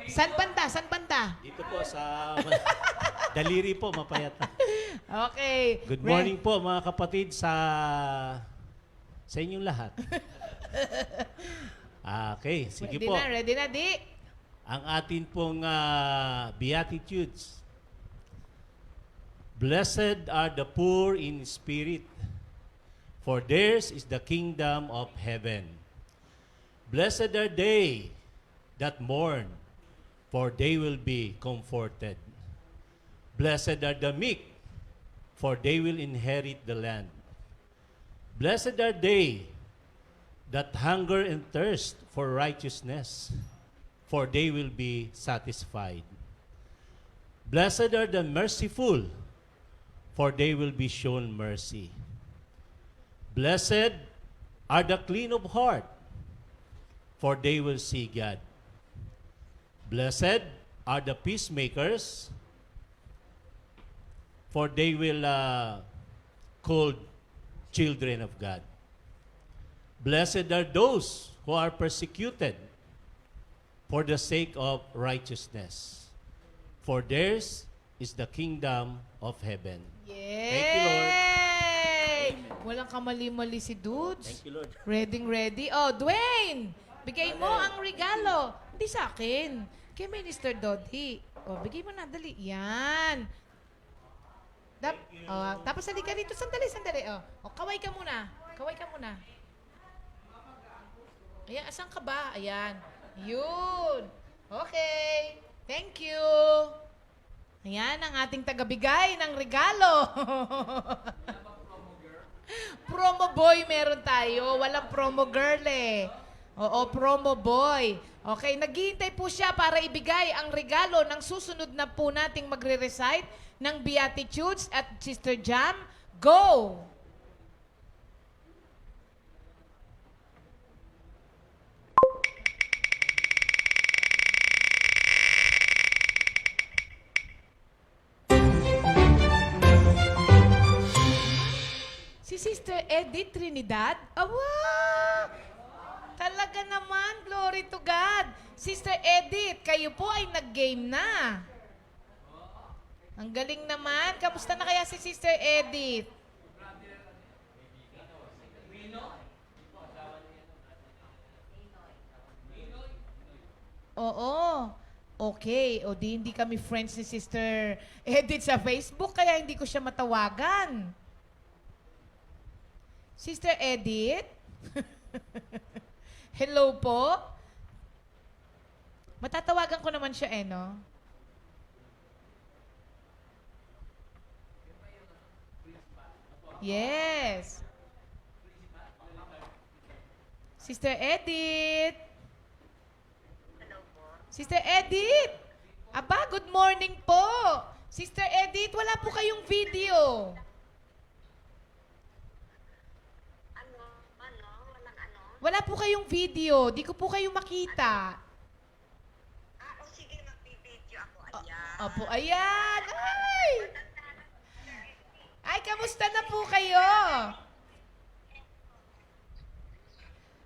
San banda? San banda? Dito po sa daliri po, mapayat na. Okay. Good morning po, mga kapatid, sa inyong lahat. Okay, sige po. Ready na, di. Ang atin pong Beatitudes. Blessed are the poor in spirit, for theirs is the kingdom of heaven. Blessed are they that mourn, for they will be comforted. Blessed are the meek, for they will inherit the land. Blessed are they that hunger and thirst for righteousness, for they will be satisfied. Blessed are the merciful, for they will be shown mercy. Blessed are the clean of heart, for they will see God. Blessed are the peacemakers, for they will called children of God. Blessed are those who are persecuted for the sake of righteousness, for theirs is the kingdom of heaven. Yay! Thank you, Lord. Walang kamali-mali si Dudes. Thank you, Lord. Ready. Oh, Dwayne! Bigay mo ang regalo. Hindi sa akin. Kay Minister Dodi. Oh, bigay mo na. Dali. Yan. Tapos halika dito. Sandali. Oh, kaway ka muna. Ayan, asan ka ba? Ayan. Yun. Okay. Thank you. Ayan ang ating tagabigay ng regalo. Promo boy meron tayo. Walang promo girl eh. Oo, promo boy. Okay, naghihintay po siya para ibigay ang regalo ng susunod na po nating magre-recite ng Beatitudes at Sister Jam. Go! Si Sister Edith Trinidad? Awa! Talaga naman, glory to God. Sister Edith, kayo po ay nag-game na. Ang galing naman. Kamusta na kaya si Sister Edith? Oo. Okay, o di hindi kami friends ni Sister Edith sa Facebook, kaya hindi ko siya matawagan. Sister Edith? Hello po? Matatawagan ko naman siya no? Yes. Sister Edith? Sister Edith! Aba, good morning po! Sister Edith, wala po kayong video. Walang ano? Wala po kayong video. Di ko po kayo makita. O sige, magbibideo ako. Ayan. Opo, ayan! Ay! Ay, kamusta na po kayo?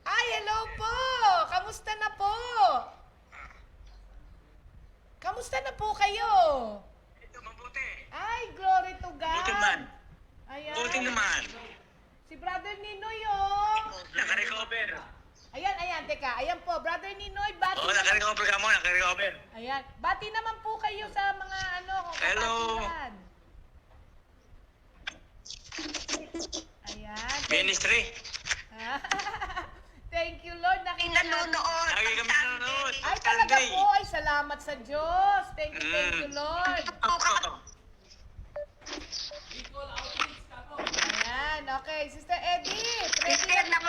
Ay, hello po! Kamusta na po? Kamusta na po kayo? Ito, mabuti. Ay, glory to God! Buti man. Ayan. Buti naman. Si Brother Ninoy, oh! Nakarecover. Ayan, teka. Ayan po, Brother Ninoy, bati Oo, naman. nakarecover ka mo, nakarecover. Ayan, bati naman po kayo sa mga Hello. kapatiran. Ayan. Ministry. Thank you, Lord. Nakita natin. Nanonood. Lagi kami nanonood. Ay, talaga po. Ay, salamat sa Diyos. Thank you, Lord. Ayan, okay. Sister Edith, ready Sister, na?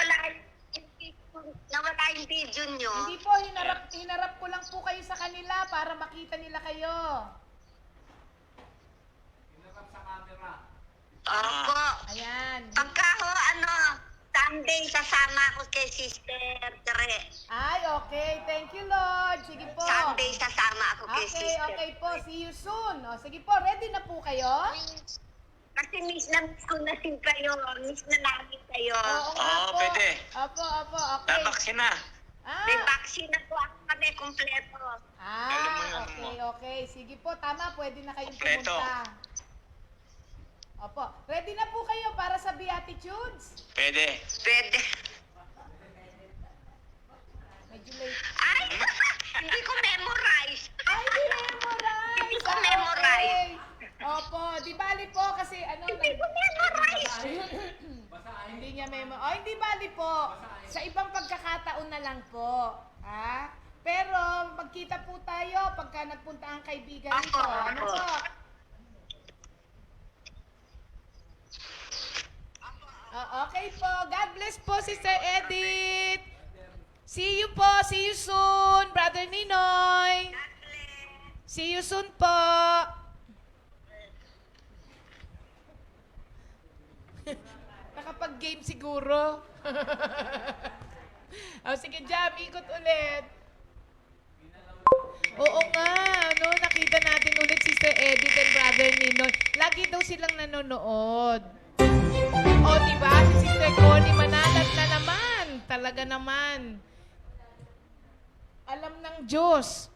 nawala yung video nyo. Hindi po, hinarap ko lang po kayo sa kanila para makita nila kayo. Opo. Ayan. Pagka ho, Sunday, sasama ako kay Sister Tere. Ay, okay. Thank you, Lord. Sige po. Sunday, sasama ako kay Okay, Sister. okay po. See you soon. O, sige po, ready na po kayo? Kasi miss ko na sin kayo. Miss na namin kayo. Oo nga Oo, po. pwede. Opo, okay. Nabaksin na. May Ah, vaccine na po ako kami, kompleto. Alam mo yun, okay. Sige po, tama. Pwede na kayong Kompleto. pumunta. Opo. Ready na po kayo para sa Beatitudes? Pwede. Pwede. Medyo late. Ay! Hindi ko memorize. Ay, di memorize! Hindi ko memorize. Okay. Opo, di bali po kasi Hindi ko memorize. Hindi niya memo. Oh, hindi bali po. Sa ibang pagkakataon na lang po. Ha? Pero magkita po tayo pagka nagpunta ang kaibigan nito. Ano Ako. po? Oh, okay po. God bless po, Sister Edith. See you po. See you soon, Brother Ninoy. See you soon po. Nakapag-game siguro. Sige, Jam, ikot ulit. Oo nga, nakita natin ulit Sister Edith and Brother Ninoy. Lagi daw silang nanonood. O, diba? Si Sister Connie manalat na naman. Talaga naman. Alam ng Diyos.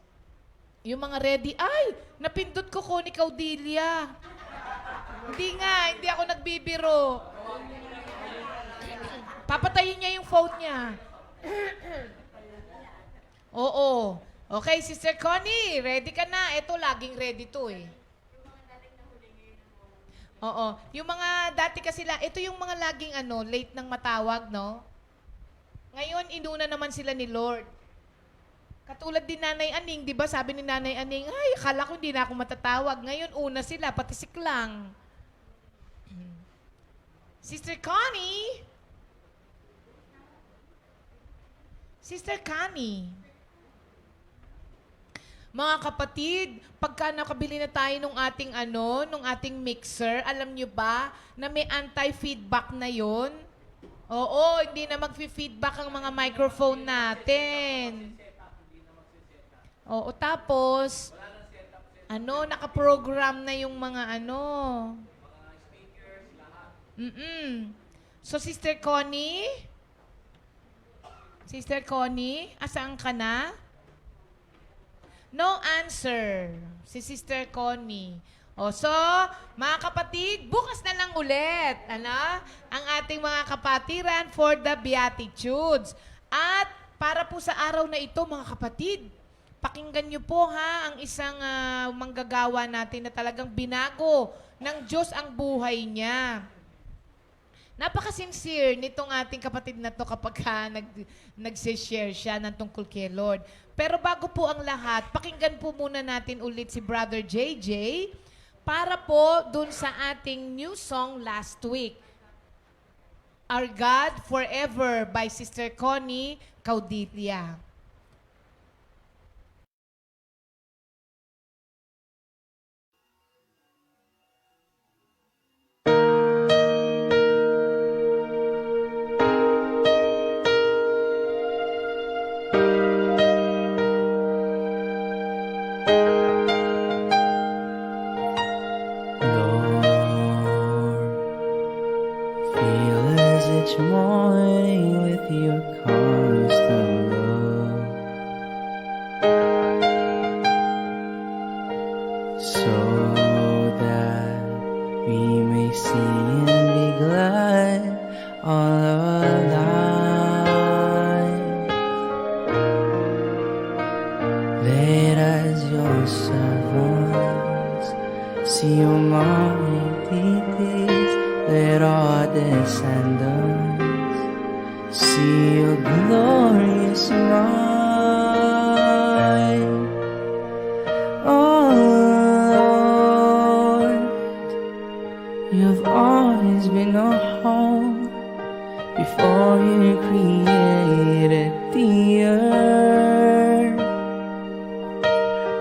Yung mga ready. Ay, napindot ko Connie Caudilia. Hindi ako nagbibiro. Papatayin niya yung phone niya. Oo. Okay, Sister Connie, ready ka na. Ito, laging ready to eh. Oo. Yung mga dati kasi ito yung mga laging late nang matawag, no? Ngayon, inuna naman sila ni Lord. Katulad din Nanay Aning, di ba? Sabi ni Nanay Aning, ay, akala ko hindi na ako matatawag. Ngayon, una sila, pati si Klang. Sister Connie? Sister Connie? Mga kapatid, pagka nakabili na tayo nung ating mixer, alam nyo ba na may anti-feedback na yon? Oo, hindi na mag-feedback ang mga microphone natin. Oo, tapos, nakaprogram na yung mga So, Sister Connie? Sister Connie, asaan ka na? No answer. Si Sister Connie. So, mga kapatid, bukas na lang ulit, ang ating mga kapatiran for the Beatitudes. At para po sa araw na ito, mga kapatid, Pakinggan niyo po ha, ang isang manggagawa natin na talagang binago ng Diyos ang buhay niya. Napaka-sincere nitong ating kapatid na to kapag nag-share siya ng tungkol kay Lord. Pero bago po ang lahat, pakinggan po muna natin ulit si Brother JJ para po dun sa ating new song last week. Our God Forever by Sister Connie Caudilia. Feel as each morning with your constant love, so that we may see and be glad all our life. Let us your servants see your mighty deeds. Let our descendants see your glorious might. Oh Lord, you've always been our home before you created the earth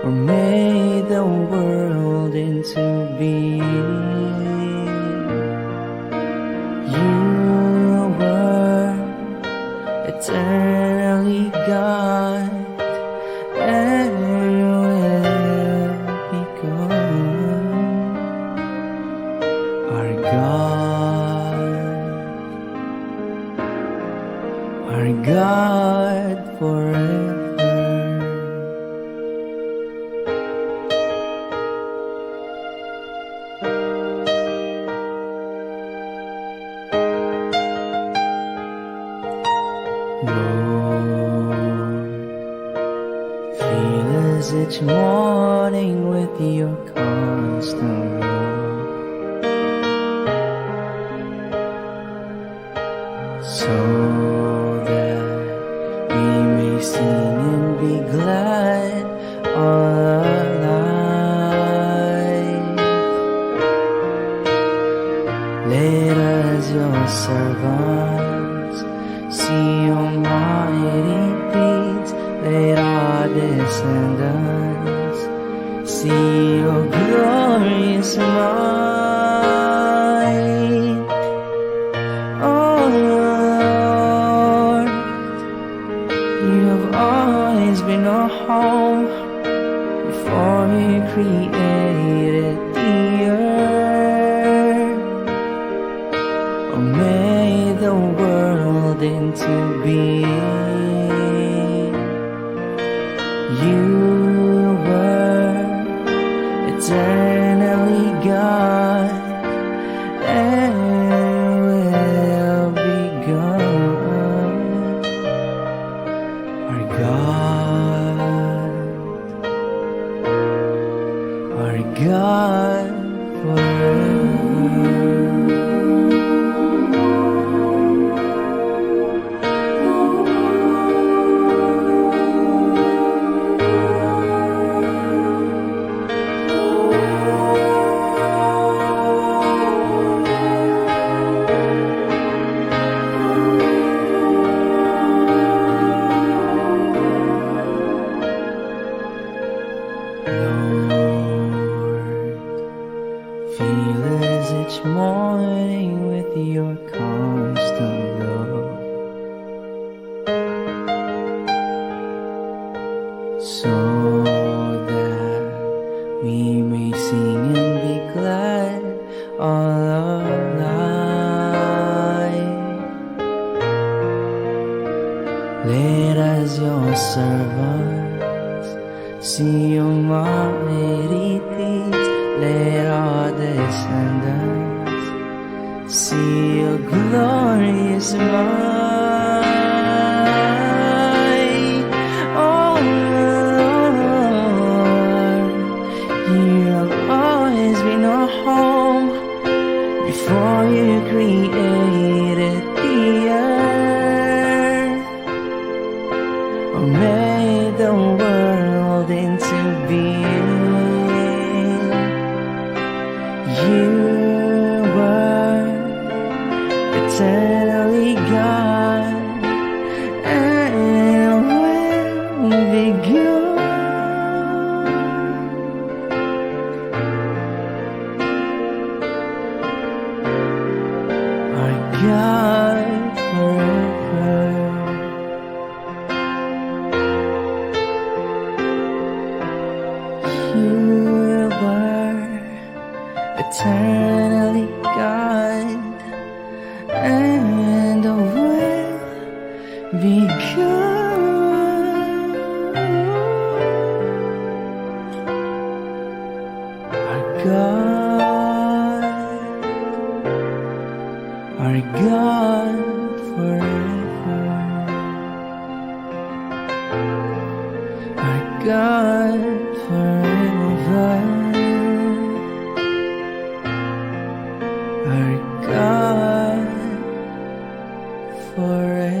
or made the world into being. You were eternally God and will be God. Our God forever. Lord, fill us each morning with your constant love, so that we may sing and be glad all our life. Let us your servants see your mighty deeds. Let our descendants see your glorious might. Oh Lord, you have always been our home before you created the earth or made the world into being. You were eternally God and will be God. Our God forever. Fill us each morning with your constant love, so that we may sing and be glad all our life. Let us your servants see your mighty deeds. Let our descendants see your glorious might. Oh Lord, created the earth, or made the world into being. You were eternally God, and when begun, our God forever. You were eternally God, and will become our God forever, our God forever, our God forever.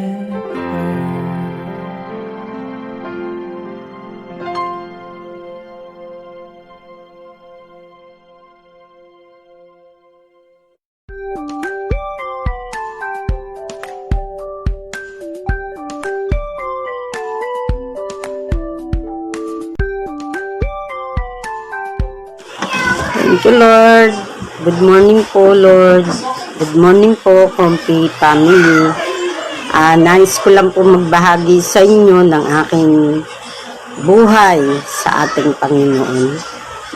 Thank you, Lord. Good morning po, Lord. Good morning po, Kompi family. Nais ko lang po magbahagi sa inyo ng aking buhay sa ating Panginoon.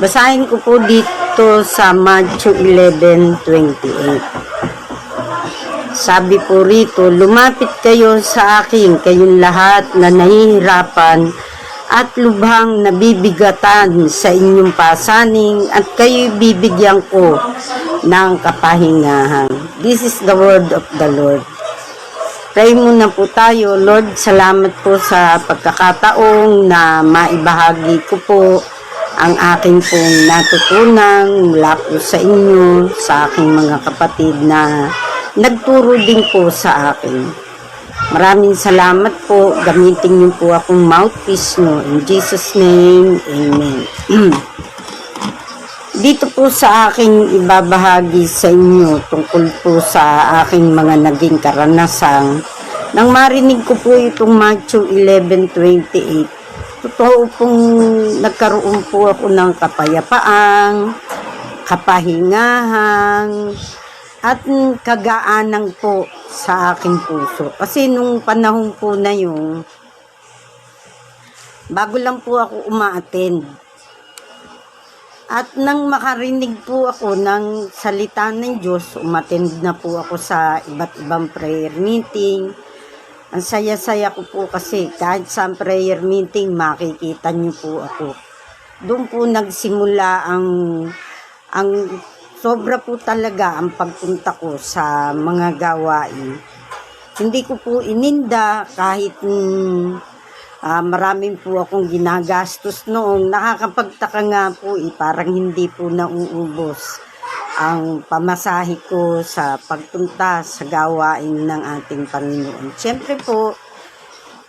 Basahin ko po dito sa Matthew 11:28. Sabi po rito, lumapit kayo sa akin, kayong lahat na nahihirapan at lubhang nabibigatan sa inyong pasaning, at kayo'y bibigyan ko ng kapahingahan. This is the word of the Lord. Pray muna po tayo. Lord, salamat po sa pagkakataong na maibahagi ko po ang aking pong natutunan mula po sa inyo, sa aking mga kapatid na nagturo din po sa akin. Maraming salamat po. Gamitin niyo po akong mouthpiece nyo. In Jesus' name, Amen. Dito po sa aking ibabahagi sa inyo tungkol po sa aking mga naging karanasan. Nang marinig ko po itong Matthew 11:28, totoo pong nagkaroon po ako ng kapayapaan, kapahingahan, at kagaanan po sa aking puso. Kasi nung panahon po na yun, bago lang po ako umaattend. At nang makarinig po ako ng salita ng Diyos, umattend na po ako sa iba't ibang prayer meeting. Ang saya-saya ko po kasi kahit sa prayer meeting, makikita niyo po ako. Doon po nagsimula ang sobra po talaga ang pagpunta ko sa mga gawain. Hindi ko po ininda kahit maraming po akong ginagastos noong. Nakakapagtaka nga po parang hindi po nauubos ang pamasahe ko sa pagpunta sa gawain ng ating Panginoon. Siyempre po,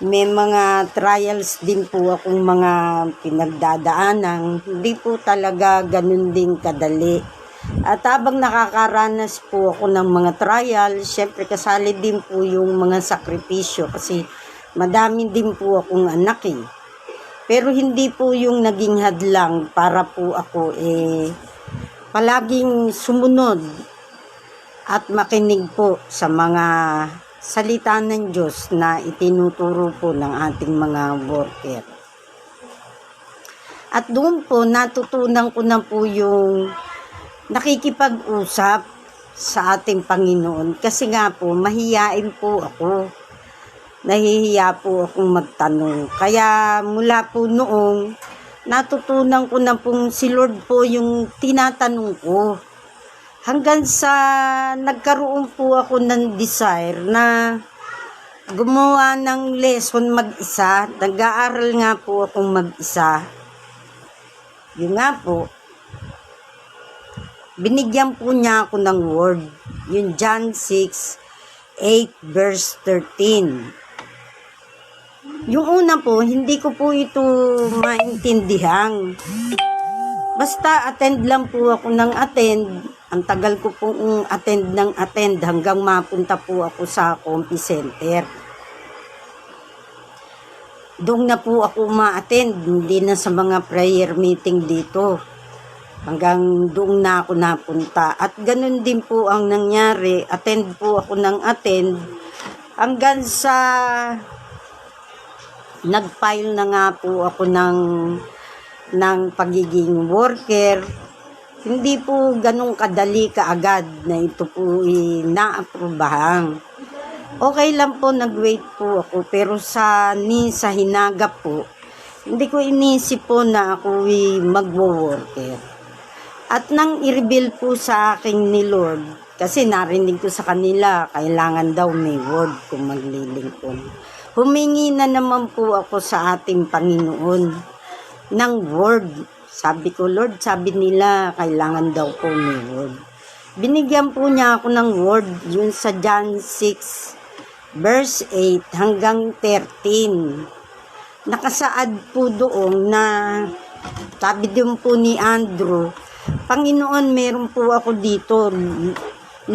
may mga trials din po akong mga pinagdadaanan. Hindi po talaga ganun din kadali. At habang nakakaranas po ako ng mga trial, syempre kasali din po yung mga sakripisyo kasi madami din po akong anak eh. Pero hindi po yung naging hadlang para po ako palaging sumunod at makinig po sa mga salita ng Diyos na itinuturo po ng ating mga worker. At doon po natutunan ko na po yung nakikipag-usap sa ating Panginoon. Kasi nga po, mahiyain po ako. Nahihiya po akong magtanong. Kaya mula po noong, natutunan ko na pong si Lord po yung tinatanong ko. Hanggang sa nagkaroon po ako ng desire na gumawa ng lesson mag-isa. Nag-aaral nga po akong mag-isa. Yun nga po, binigyan po niya ako ng word. Yung John 6:8 verse 13. Yung una po, hindi ko po ito maintindihan. Basta attend lang po ako ng attend. Ang tagal ko pong attend ng attend hanggang mapunta po ako sa Compi Center. Doon na po ako ma-attend, hindi na sa mga prayer meeting dito. Hanggang doon na ako napunta. At ganun din po ang nangyari. Attend po ako ng attend hanggang sa nag-file na nga po ako ng pagiging worker. Hindi po ganun kadali kaagad na ito po na-aprobahan. Okay lang po, nag-wait po ako. Pero sa hinagap po, hindi ko inisip po na ako magwo-worker. At nang i-reveal po sa akin ni Lord, kasi narinig ko sa kanila, kailangan daw may word kung maglilingkod. Humingi na naman po ako sa ating Panginoon ng word. Sabi ko, Lord, sabi nila, kailangan daw po may word. Binigyan po niya ako ng word, yun sa John 6, verse 8 hanggang 13. Nakasaad po doon na, sabi din po ni Andrew, Panginoon, meron po ako dito 5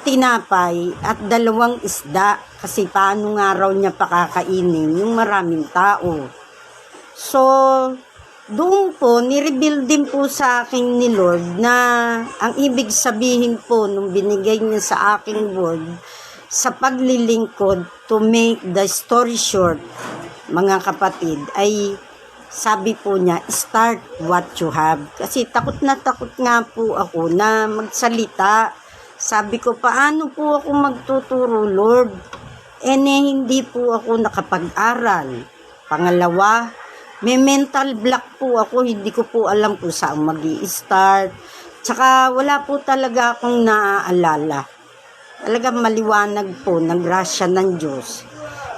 tinapay at 2 isda, kasi paano nga raw niya pakakainin yung maraming tao. So, doon po, nireveal din po sa akin ni Lord na ang ibig sabihin po nung binigay niya sa aking word, sa paglilingkod, to make the story short, mga kapatid, ay sabi po niya, start what you have. Kasi takot nga po ako na magsalita. Sabi ko, paano po ako magtuturo, Lord? Hindi po ako nakapag-aral. Pangalawa, may mental block po ako. Hindi ko po alam kung saan mag-i-start. Tsaka wala po talaga akong naaalala. Talagang maliwanag po, nagrasya ng Diyos.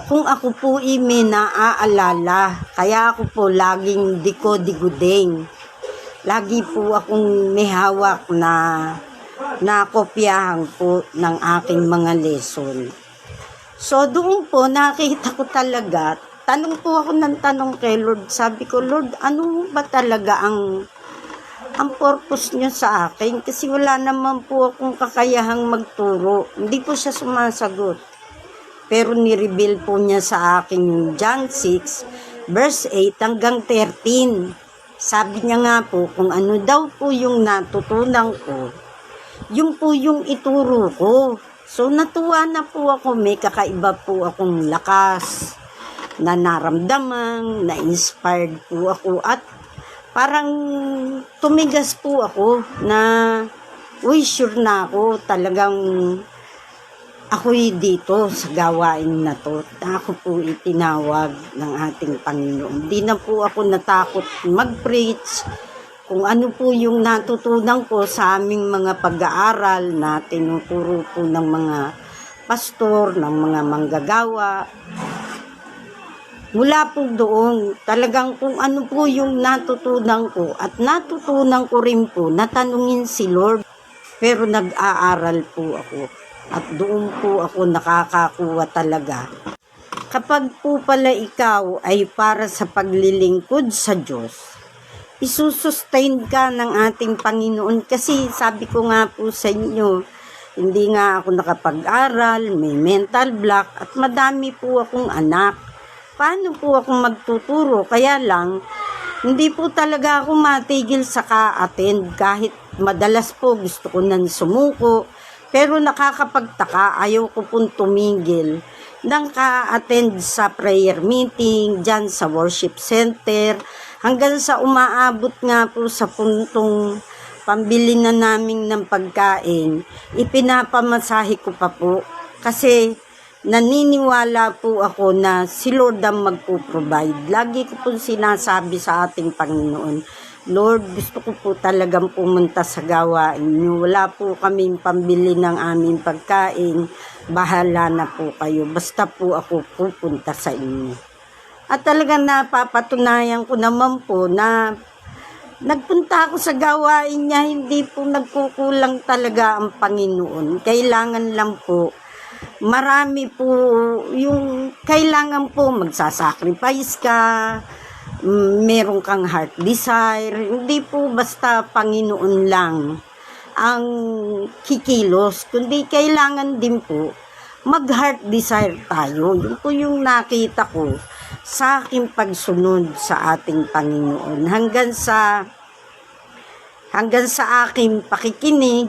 Kung ako po may naaalala, kaya ako po laging diko-digudeng. Lagi po akong may hawak na kopyahan po ng aking mga lesson. So doon po nakita ko talaga, tanong po ako ng tanong kay Lord. Sabi ko, Lord, ano ba talaga ang purpose niyo sa akin? Kasi wala naman po akong kakayahang magturo. Hindi po siya sumasagot. Pero ni-reveal po niya sa akin yung John 6, verse 8 hanggang 13. Sabi niya nga po, kung ano daw po yung natutunan ko, yung po yung ituro ko. So natuwa na po ako, may kakaiba po akong lakas, na naramdaman, na-inspired po ako, at parang tumigas po ako na, uy, sure na ako, talagang ako'y dito sa gawain na to. Ako po itinawag ng ating Panginoon. Di na po ako natakot mag-preach. Kung ano po yung natutunan ko sa aming mga pag-aaral na tinuturo po ng mga pastor, ng mga manggagawa. Mula po doon, talagang kung ano po yung natutunan ko, at natutunan ko rin po, natanungin si Lord. Pero nag-aaral po ako. At doon po ako nakakakuha talaga. Kapag po pala ikaw ay para sa paglilingkod sa Diyos, isusustain ka ng ating Panginoon. Kasi sabi ko nga po sa inyo, hindi nga ako nakapag-aral, may mental block, at madami po akong anak. Paano po akong magtuturo? Kaya lang, hindi po talaga ako matigil sa ka-attend. Kahit madalas po gusto ko nang sumuko. Pero nakakapagtaka, ayaw ko pong tumigil nang ka-attend sa prayer meeting, dyan sa worship center, hanggang sa umaabot nga po sa puntong pambili na namin ng pagkain, ipinapamasahe ko pa po. Kasi naniniwala po ako na si Lord ang magpo-provide. Lagi ko po sinasabi sa ating Panginoon, Lord, gusto ko po talagang pumunta sa gawain niyo. Wala po kaming pambili ng aming pagkain. Bahala na po kayo. Basta po ako pupunta sa inyo. At talagang napapatunayan ko naman po na Nagpunta ako sa gawain niya, hindi po nagkukulang talaga ang Panginoon. Kailangan lang po, marami po yung kailangan po magsasacrifice ka, meron kang heart desire, hindi po basta Panginoon lang ang kikilos, kundi kailangan din po mag-heart desire tayo. Yun po yung nakita ko sa aking pagsunod sa ating Panginoon. Hanggang sa aking pakikinig,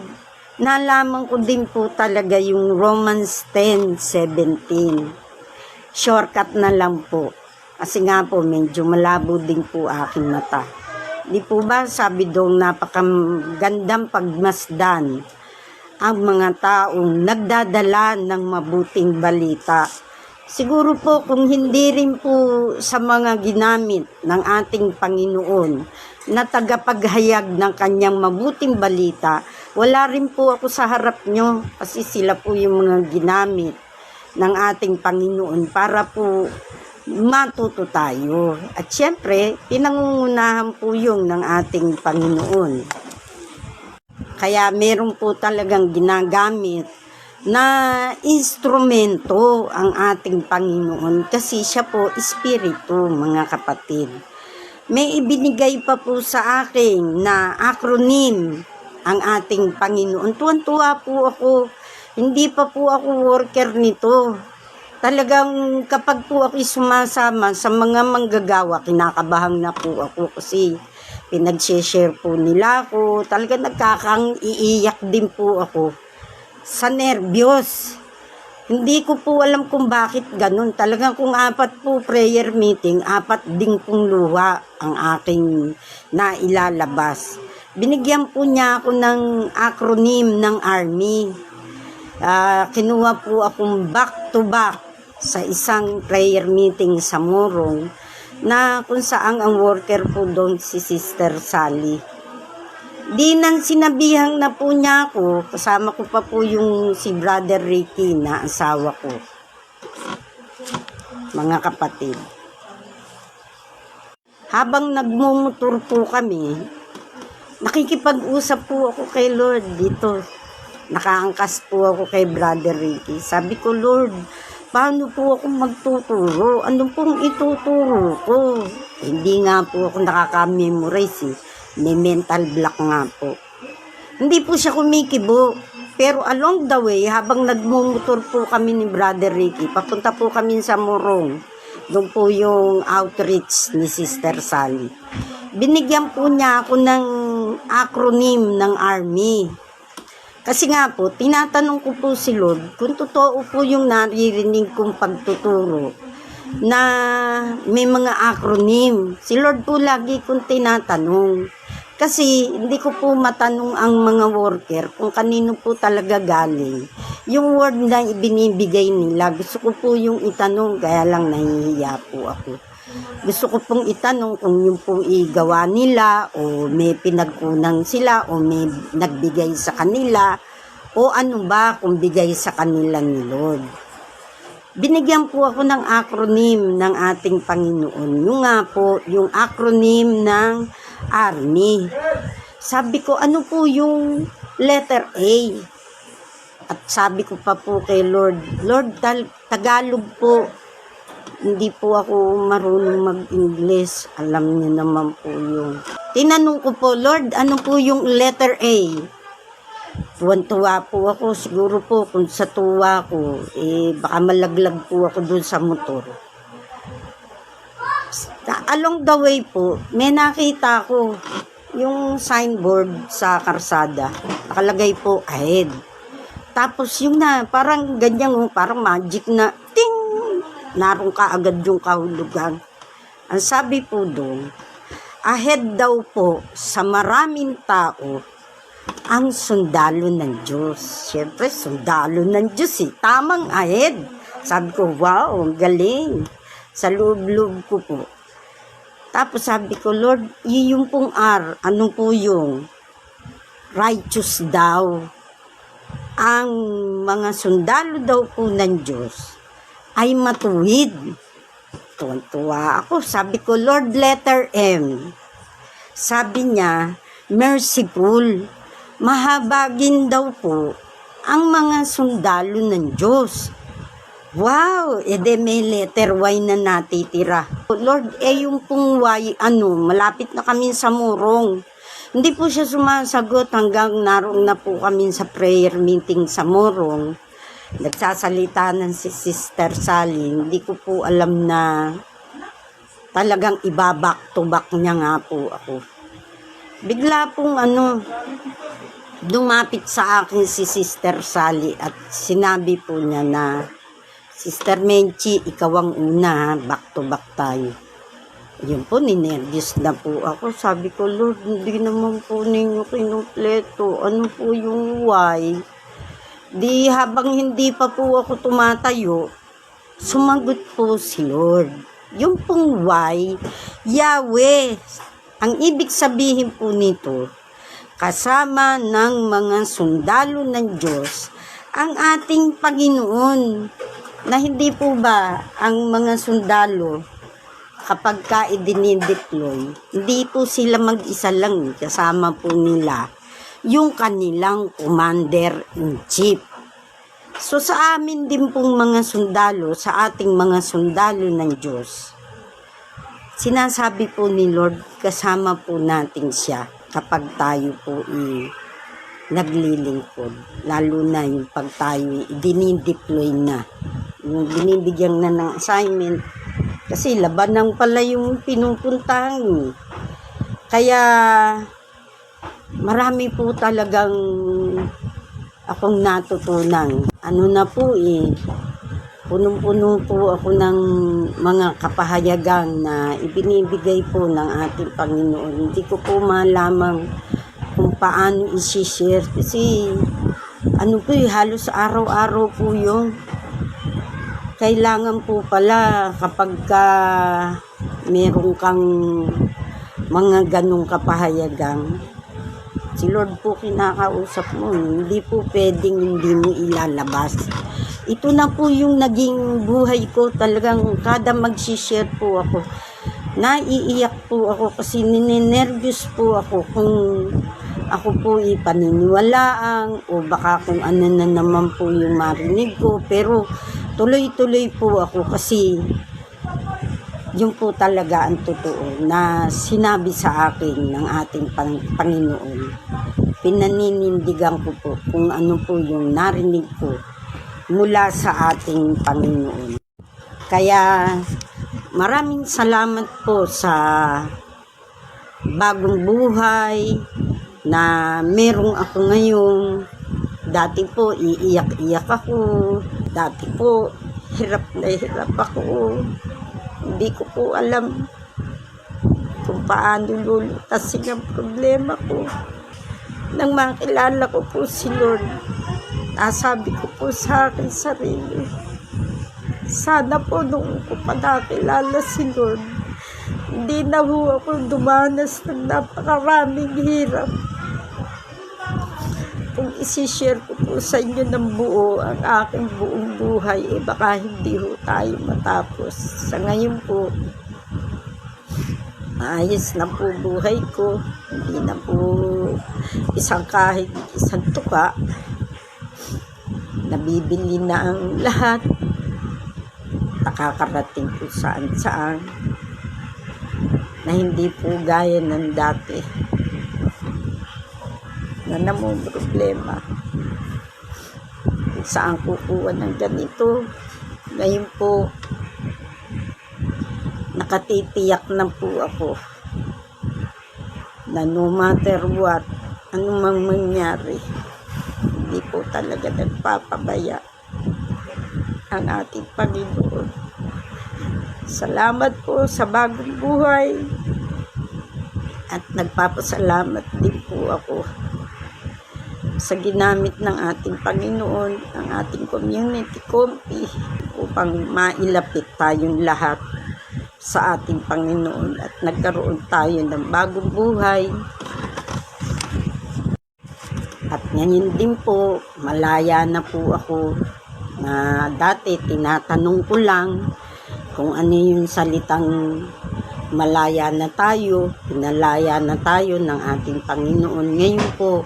nalaman ko din po talaga yung Romans 10:17. Shortcut na lang po. Kasi nga po, medyo malabo din po aking mata. Di po ba, sabi doon, napakagandang pagmasdan ang mga taong nagdadala ng mabuting balita. Siguro po kung hindi rin po sa mga ginamit ng ating Panginoon na tagapaghayag ng kanyang mabuting balita, wala rin po ako sa harap nyo kasi sila po yung mga ginamit ng ating Panginoon para po matuto tayo. At syempre, pinangungunahan po yung ng ating Panginoon. Kaya meron po talagang ginagamit na instrumento ang ating Panginoon kasi siya po espiritu, mga kapatid. May ibinigay pa po sa akin na acronym ang ating Panginoon. Tuwan-tuwa po ako. Hindi pa po ako worker nito. Talagang kapag po ako sumasama sa mga manggagawa, kinakabahan na po ako kasi pinag-share po nila ako. Talagang iiyak din po ako sa nervyos. Hindi ko po alam kung bakit ganun. Talagang kung 4 po prayer meeting, 4 din pong luha ang aking nailalabas. Binigyan po niya ako ng acronym ng Army. Kinuha po akong back to back sa isang prayer meeting sa Morong na kung saan ang worker po doon si Sister Sally. Di nang sinabihan na po niya ako, kasama ko pa po yung si Brother Ricky na asawa ko. Mga kapatid. Habang nagmumotor po kami, nakikipag-usap po ako kay Lord dito. Nakaangkas po ako kay Brother Ricky. Sabi ko, Lord, paano po ako magtuturo? Ano pong ituturo ko? Hindi nga po ako nakaka-memorize eh. May mental block nga po. Hindi po siya kumikibo. Pero along the way, habang nagmumotor po kami ni Brother Ricky, papunta po kami sa Morong. Doon po yung outreach ni Sister Sally. Binigyan po niya ako ng acronym ng Army. Kasi nga po, tinatanong ko po si Lord kung totoo po yung naririnig kong pagtuturo na may mga acronym. Si Lord po lagi kong tinatanong. Kasi hindi ko po matanong ang mga worker kung kanino po talaga galing. Yung word na ibinibigay nila, gusto ko po yung itanong, kaya lang nahihiya po ako. Gusto ko pong itanong kung yung po igawa nila o may pinagkunang sila o may nagbigay sa kanila o ano ba kung bigay sa kanila ni Lord. Binigyan po ako ng acronym ng ating Panginoon. Yung nga po, yung acronym ng Army. Sabi ko, ano po yung letter A? At sabi ko pa po kay Lord, Lord, Tagalog po. Hindi po ako marunong mag-English. Alam niyo naman po yung... Tinanong ko po, Lord, ano po yung letter A? Tuwan-tuwa po ako. Siguro po kung sa tuwa ko, baka malaglag po ako dun sa motor. Along the way po, may nakita ko yung signboard sa karsada. Nakalagay po, ahead. Tapos yung parang ganyan, parang magic na, ting! Naroon ka agad yung kahulugan. Ang sabi po doon, ahead daw po sa maraming tao ang sundalo ng Diyos. Siyempre, sundalo ng Diyos eh. Tamang ahead. Sabi ko, wow, galing. Sa loob-loob ko po. Tapos sabi ko, Lord, yung pong R, ano po yung righteous daw. Ang mga sundalo daw po ng Diyos ay matuwid. Tuwan-tuwa ako. Sabi ko, Lord, letter M. sabi niya, merciful. Mahabagin daw po ang mga sundalo ng Diyos. Wow! Ede may letter Y na natitira. Lord, yung pong Y, malapit na kami sa Murong. Hindi po siya sumasagot hanggang naroon na po kami sa prayer meeting sa Murong. Nagsasalita ng si Sister Sally. Hindi ko po alam na talagang ibabak to back niya nga po ako. Bigla pong lumapit sa akin si Sister Sally at sinabi po niya na, Sister Menchi, ikaw ang una, back to back tayo. Yun po, ninervyos na po ako. Sabi ko, Lord, hindi naman po ninyo kinumpleto. Ano po yung why? Di habang hindi pa po ako tumatayo, sumagot po si Lord. Yung pong why, Yahweh. Ang ibig sabihin po nito, kasama ng mga sundalo ng Diyos, ang ating Panginoon. Na hindi po ba ang mga sundalo, kapag ka idinideploy, hindi po sila mag-isa lang, kasama po nila yung kanilang commander-in-chief. So sa amin din pong mga sundalo, sa ating mga sundalo ng Diyos, sinasabi po ni Lord, kasama po natin siya kapag tayo po naglilingkod. Lalo na yung pag tayo dinideploy na, yung binibigyan na ng assignment, kasi labanang pala yung pinupuntahan. Kaya marami po talagang akong natutunan. Na po punong-puno po ako ng mga kapahayagan na ibinibigay po ng ating Panginoon. Hindi ko po malamang kung paano isi-share kasi halos araw-araw po yung kailangan po pala kapag meron kang mga ganong kapahayagang, si Lord po kinakausap mo, hindi po pwedeng hindi mo ilalabas. Ito na po yung naging buhay ko, talagang kada mag-share po ako, naiiyak po ako kasi ninenervyos po ako kung ako po ipaniniwalaan o baka kung ano na naman po yung marinig ko, pero tuloy-tuloy po ako kasi yung po talaga ang totoo na sinabi sa akin ng ating Panginoon. Pinaninindigan ko po kung ano po yung narinig ko mula sa ating Panginoon. Kaya maraming salamat po sa bagong buhay na merong ako ngayon. Dati po iiyak-iyak ako. Dati po, hirap na hirap ako. Hindi ko po alam kung paano lulutasin ang problema ko. Nang makilala ko po si Lord, nasabi ko po sa akin sarili, sana po nung ko pa nakilala si Lord, hindi na ho ako dumanas ng napakaraming hirap. Kung isi-share ko po sa inyo ng buo ang aking buong buhay, baka hindi ho tayo matapos. Sa ngayon po, ayos na po buhay ko. Hindi na po kahit isang tuka. Nabibili na ang lahat. Nakakarating po saan-saan. Na hindi po gaya ng dati. Na namang problema. Saan kukuha ng ganito? Ngayon po, nakatitiyak na po ako na no matter what, anumang mangyari, hindi po talaga nagpapabaya ang ating Panginoon. Salamat po sa bagong buhay at nagpapasalamat din po ako sa ginamit ng ating Panginoon, ang ating community compi upang mailapit tayong lahat sa ating Panginoon at nagkaroon tayo ng bagong buhay. At ngayon din po, malaya na po ako na dati tinatanong ko lang kung ano yung salitang malaya na tayo, pinalaya na tayo ng ating Panginoon. Ngayon po,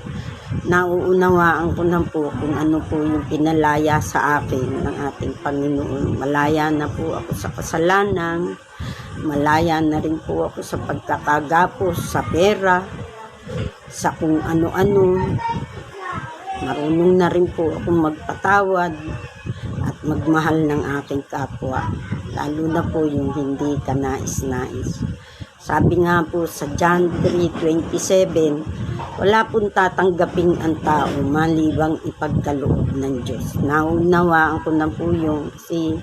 nauunawaan ko na po kung ano po yung pinalaya sa akin ng ating Panginoon. Malaya na po ako sa kasalanan, malaya na rin po ako sa pagkakagapos, sa pera, sa kung ano-ano. Marunong na rin po akong magpatawad at magmahal ng aking kapwa, lalo na po yung hindi ka nais-nais. Sabi nga po sa John 3:27, wala pong tatanggaping ang tao maliwang ipagkaloob ng Diyos. Naunawaan ko na po yung kasi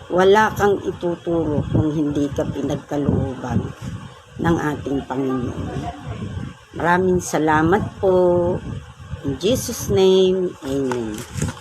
wala kang ituturo kung hindi ka pinagkalooban ng ating Panginoon. Maraming salamat po. In Jesus' name, Amen.